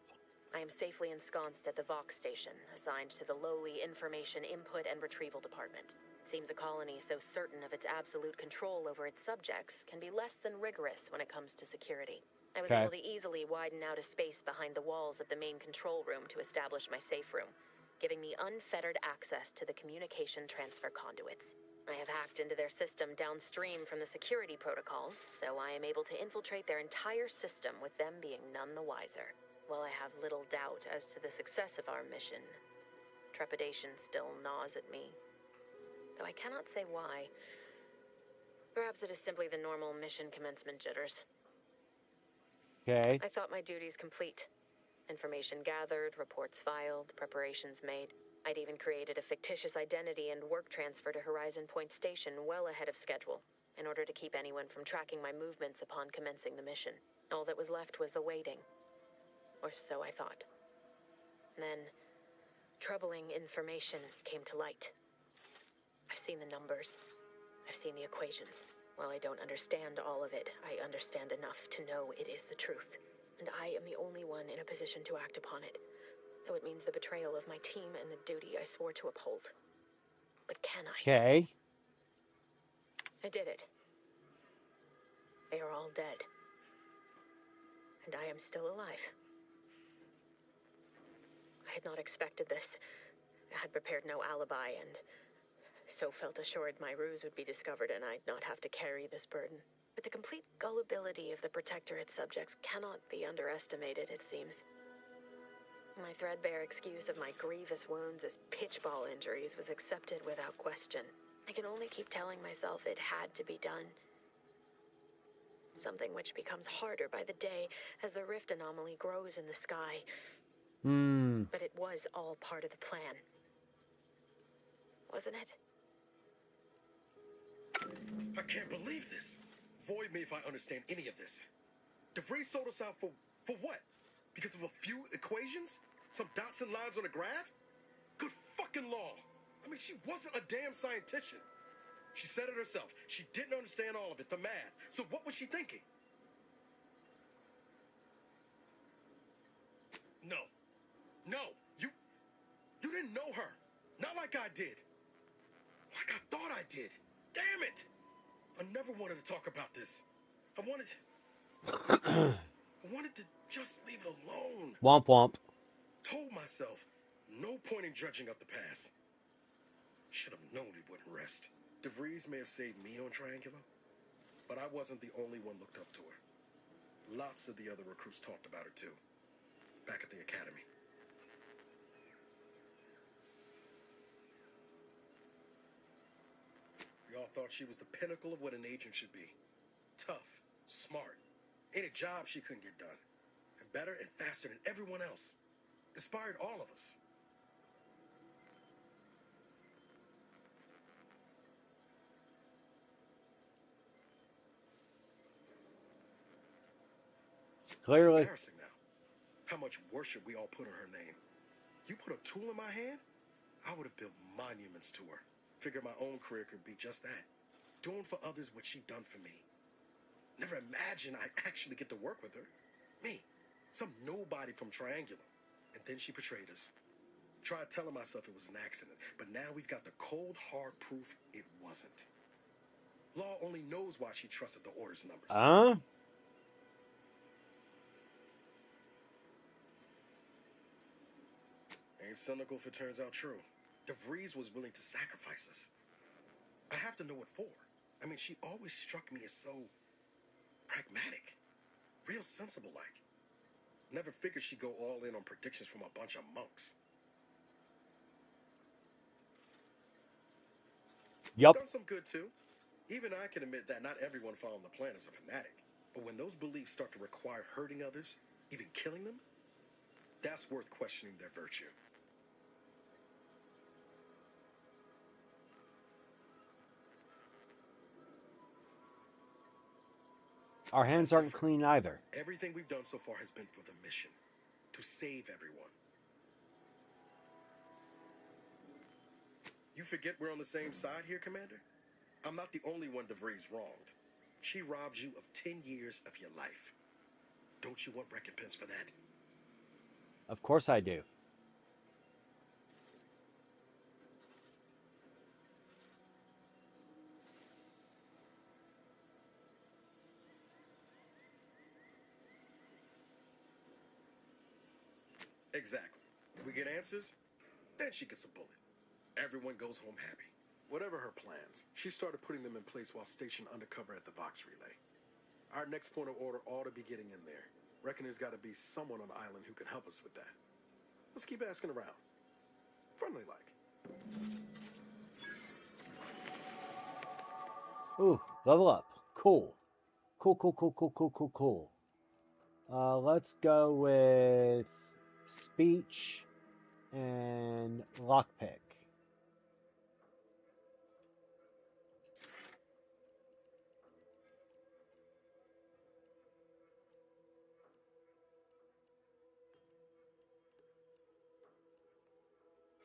I am safely ensconced at the Vox station, assigned to the lowly Information Input and Retrieval Department. It seems a colony so certain of its absolute control over its subjects can be less than rigorous when it comes to security. I was able to easily widen out a space behind the walls of the main control room to establish my safe room, giving me unfettered access to the communication transfer conduits. I have hacked into their system downstream from the security protocols, so I am able to infiltrate their entire system with them being none the wiser. While I have little doubt as to the success of our mission, trepidation still gnaws at me. Though I cannot say why. Perhaps it is simply the normal mission commencement jitters. Okay. I thought my duties complete. Information gathered, reports filed, preparations made. I'd even created a fictitious identity and work transfer to Horizon Point Station well ahead of schedule, in order to keep anyone from tracking my movements upon commencing the mission. All that was left was the waiting. Or so I thought. Then, troubling information came to light. I've seen the numbers. I've seen the equations. While I don't understand all of it, I understand enough to know it is the truth. And I am the only one in a position to act upon it. Though it means the betrayal of my team and the duty I swore to uphold. But can I? Okay. I did it. They are all dead. And I am still alive. I had not expected this. I had prepared no alibi, and so felt assured my ruse would be discovered and I'd not have to carry this burden. But the complete gullibility of the Protectorate subjects cannot be underestimated, it seems. My threadbare excuse of my grievous wounds as pitchball injuries was accepted without question. I can only keep telling myself it had to be done. Something which becomes harder by the day as the rift anomaly grows in the sky. But it was all part of the plan. Wasn't it? I can't believe this. Void me if I understand any of this. DeVries sold us out for what? Because of a few equations? Some dots and lines on a graph? Good fucking law. I mean, she wasn't a damn scientist. She said it herself. She didn't understand all of it, the math. So what was she thinking? No. No. You didn't know her. Not like I did. Like I thought I did. Damn it. I never wanted to talk about this. I wanted to just leave it alone. Womp womp. Told myself, no point in judging up the past. Should have known it wouldn't rest. DeVries may have saved me on Triangular, but I wasn't the only one looked up to her. Lots of the other recruits talked about her too, back at the academy. We all thought she was the pinnacle of what an agent should be. Tough, smart, ain't a job she couldn't get done. And better and faster than everyone else. Inspired all of us. Clearly. It's embarrassing now. How much worship we all put on her name. You put a tool in my hand, I would have built monuments to her. Figured my own career could be just that. Doing for others what she done for me. Never imagined I'd actually get to work with her. Me, some nobody from Triangular. And then she betrayed us. Tried telling myself it was an accident, but now we've got the cold, hard proof it wasn't. Law only knows why she trusted the Order's numbers. Ain't cynical if it turns out true. DeVries was willing to sacrifice us. I have to know what for. I mean, she always struck me as so pragmatic. Real sensible-like. Never figured she'd go all in on predictions from a bunch of monks. Yup. Done some good, too. Even I can admit that not everyone following the plan is a fanatic. But when those beliefs start to require hurting others, even killing them, that's worth questioning their virtue. Our hands aren't clean either. Everything we've done so far has been for the mission. To save everyone. You forget we're on the same side here, Commander? I'm not the only one DeVries wronged. She robbed you of 10 years of your life. Don't you want recompense for that? Of course I do. Exactly. We get answers, then she gets a bullet. Everyone goes home happy. Whatever her plans, she started putting them in place while stationed undercover at the Vox Relay. Our next point of order ought to be getting in there. Reckon there's got to be someone on the island who can help us with that. Let's keep asking around. Friendly like. Ooh, level up. Cool. Cool. Let's go with speech and lockpick.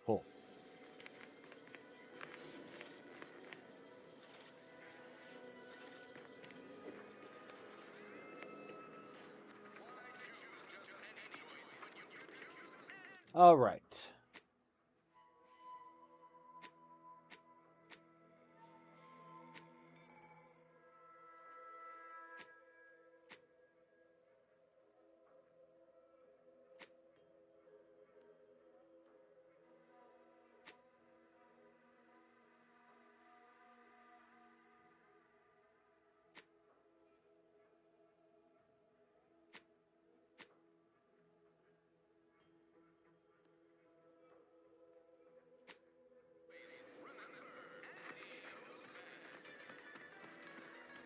Cool. All right.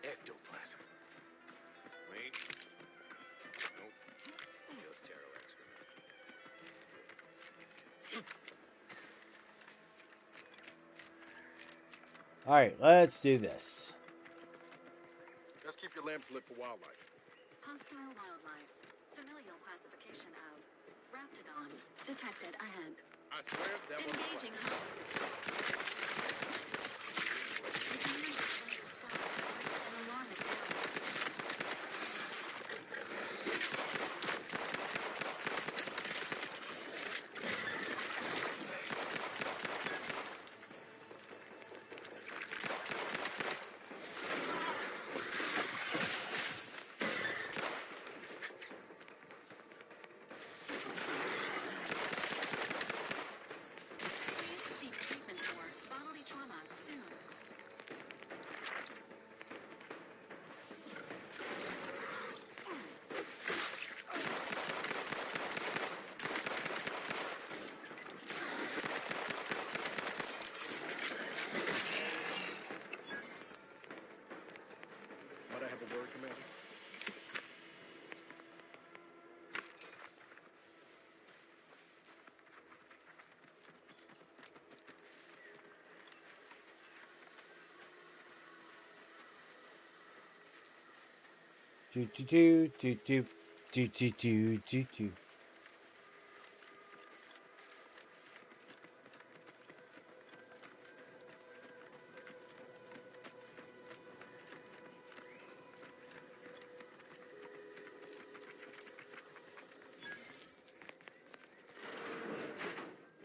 Ectoplasm. Wait. Nope. Just taro excrement. All right, let's do this. Just keep your lamps lit for wildlife. Hostile wildlife. Familial classification of Raptidon. Detected ahead. I swear that was engaging Might I have a word, Commander? Do do do do do do do do do do.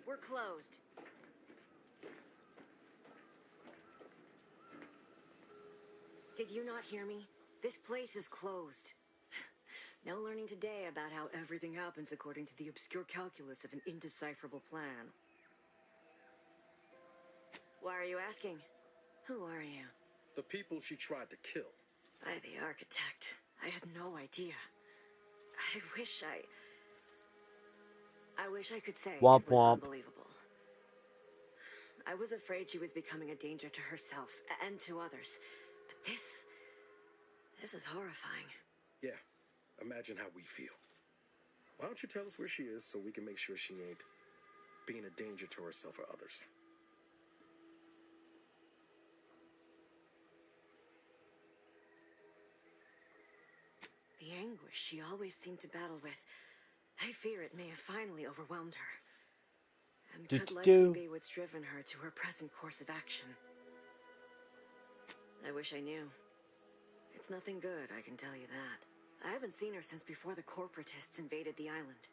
We're closed. Did you not hear me? This place is closed. No learning today about how everything happens according to the obscure calculus of an indecipherable plan. Why are you asking? Who are you? The people she tried to kill. I, the architect. I had no idea. I wish I could say Womp it was womp. unbelievable. I was afraid she was becoming a danger to herself and to others. But this is horrifying. Yeah, imagine how we feel. Why don't you tell us where she is so we can make sure she ain't being a danger to herself or others? The anguish she always seemed to battle with, I fear it may have finally overwhelmed her. And could likely be what's driven her to her present course of action. I wish I knew. It's nothing good, I can tell you that. I haven't seen her since before the corporatists invaded the island.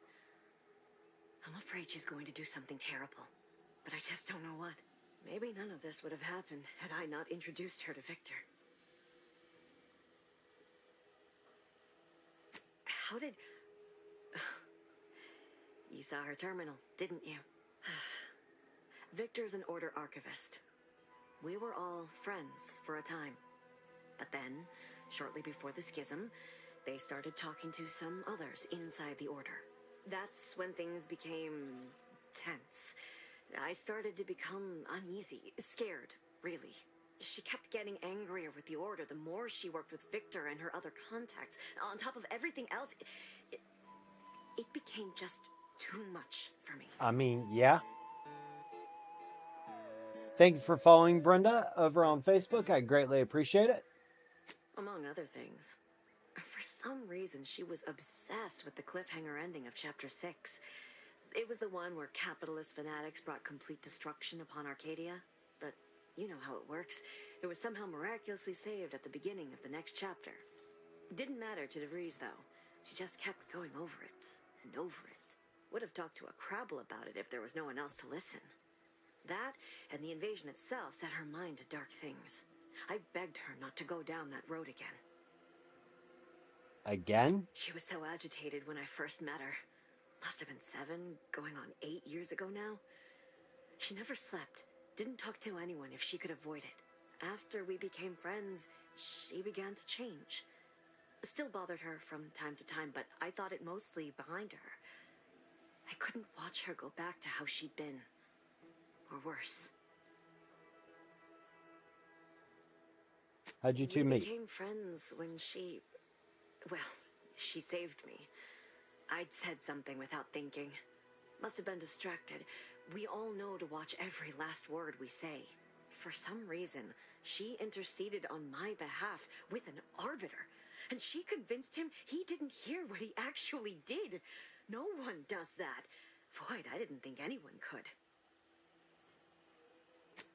I'm afraid she's going to do something terrible, but I just don't know what. Maybe none of this would have happened had I not introduced her to Victor. How did... You saw her terminal, didn't you? Victor's an Order archivist. We were all friends for a time. But then, shortly before the schism, they started talking to some others inside the Order. That's when things became tense. I started to become uneasy, scared, really. She kept getting angrier with the Order the more she worked with Victor and her other contacts. On top of everything else, it became just too much for me. I mean, yeah. Thank you for following Brenda over on Facebook. I greatly appreciate it. Among other things. For some reason, she was obsessed with the cliffhanger ending of Chapter 6. It was the one where capitalist fanatics brought complete destruction upon Arcadia. But you know how it works. It was somehow miraculously saved at the beginning of the next chapter. Didn't matter to DeVries, though. She just kept going over it and over it. Would have talked to a Crabble about it if there was no one else to listen. That and the invasion itself set her mind to dark things. I begged her not to go down that road again. Again? She was so agitated when I first met her. Must have been 7, going on 8 years ago now. She never slept, didn't talk to anyone if she could avoid it. After we became friends, she began to change. Still bothered her from time to time, but I thought it mostly behind her. I couldn't watch her go back to how she'd been. Or worse. How'd you two We meet? became friends when she... Well, she saved me. I'd said something without thinking. Must have been distracted. We all know to watch every last word we say. For some reason, she interceded on my behalf with an arbiter. And she convinced him he didn't hear what he actually did. No one does that. Void, I didn't think anyone could.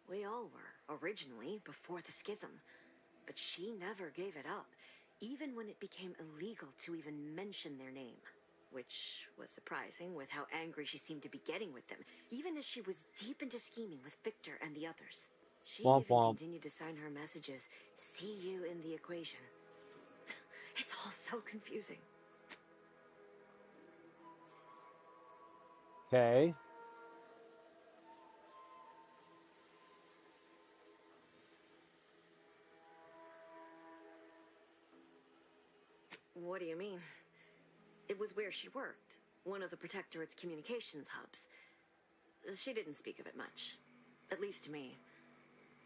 We all were, originally, before the schism. But she never gave it up, even when it became illegal to even mention their name. Which was surprising with how angry she seemed to be getting with them, even as she was deep into scheming with Victor and the others. She Womp even womp. continued to sign her messages, "See you in the equation." It's all so confusing. Okay. What do you mean? It was where she worked, one of the Protectorate's communications hubs. She didn't speak of it much, at least to me.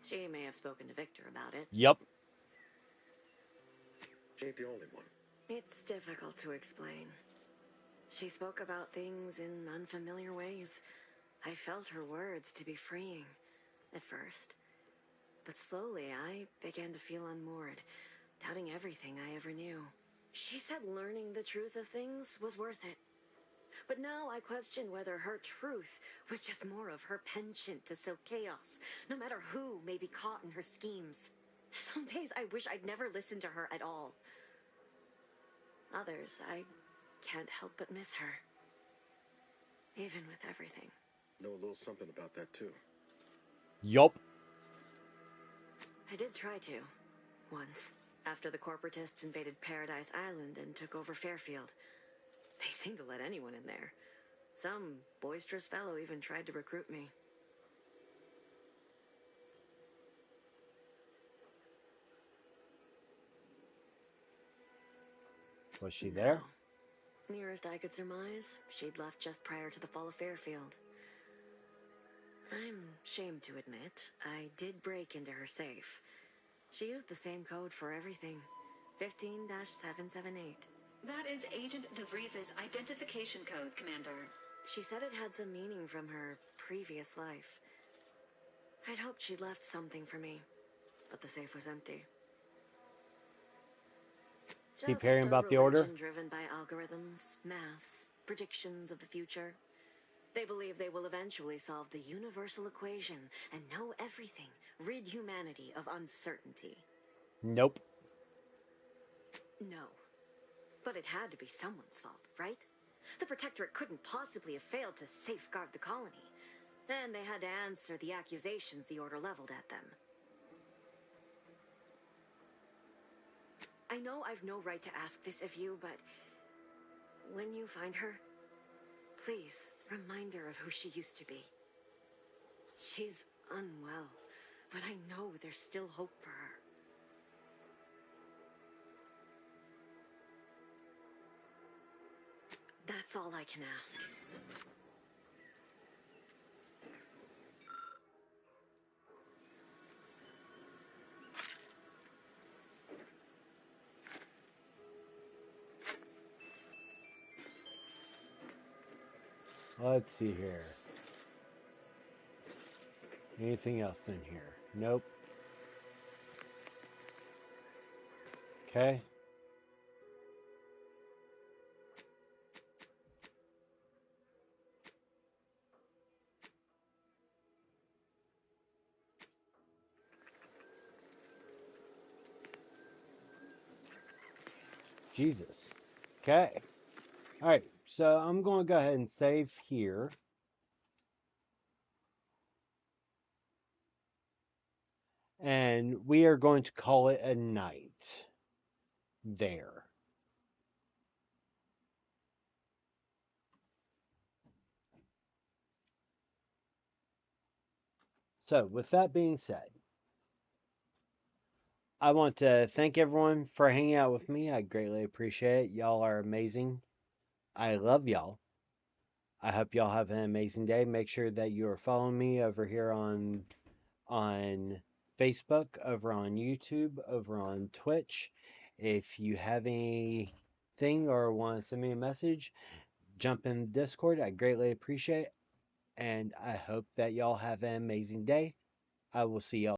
She may have spoken to Victor about it. Yup. She ain't the only one. It's difficult to explain. She spoke about things in unfamiliar ways. I felt her words to be freeing, at first. But slowly, I began to feel unmoored, doubting everything I ever knew. She said learning the truth of things was worth it. But now I question whether her truth was just more of her penchant to sow chaos, no matter who may be caught in her schemes. Some days I wish I'd never listened to her at all. Others, I can't help but miss her. Even with everything. Know a little something about that, too. Yup. I did try to. Once. After the corporatists invaded Paradise Island and took over Fairfield. They seemed to let anyone in there. Some boisterous fellow even tried to recruit me. Was she there? Nearest I could surmise, she'd left just prior to the fall of Fairfield. I'm ashamed to admit, I did break into her safe. She used the same code for everything. 15-778. That is Agent DeVries' identification code, Commander. She said it had some meaning from her previous life. I'd hoped she'd left something for me, but the safe was empty. Keep hearing about the order? Driven by algorithms, maths, predictions of the future. They believe they will eventually solve the universal equation and know everything, rid humanity of uncertainty. Nope. No. But it had to be someone's fault, right? The Protectorate couldn't possibly have failed to safeguard the colony. And they had to answer the accusations the Order leveled at them. I know I've no right to ask this of you, but when you find her, please remind her of who she used to be. She's unwell, but I know there's still hope for her. That's all I can ask. Let's see here. Anything else in here? Nope. Okay. Jesus. Okay. All right. So I'm going to go ahead and save here. And we are going to call it a night there. So, with that being said, I want to thank everyone for hanging out with me. I greatly appreciate it. Y'all are amazing. I love y'all. I hope y'all have an amazing day. Make sure that you are following me over here on Facebook, over on YouTube, over on Twitch. If you have anything or want to send me a message, jump in Discord. I greatly appreciate it. And I hope that y'all have an amazing day. I will see y'all.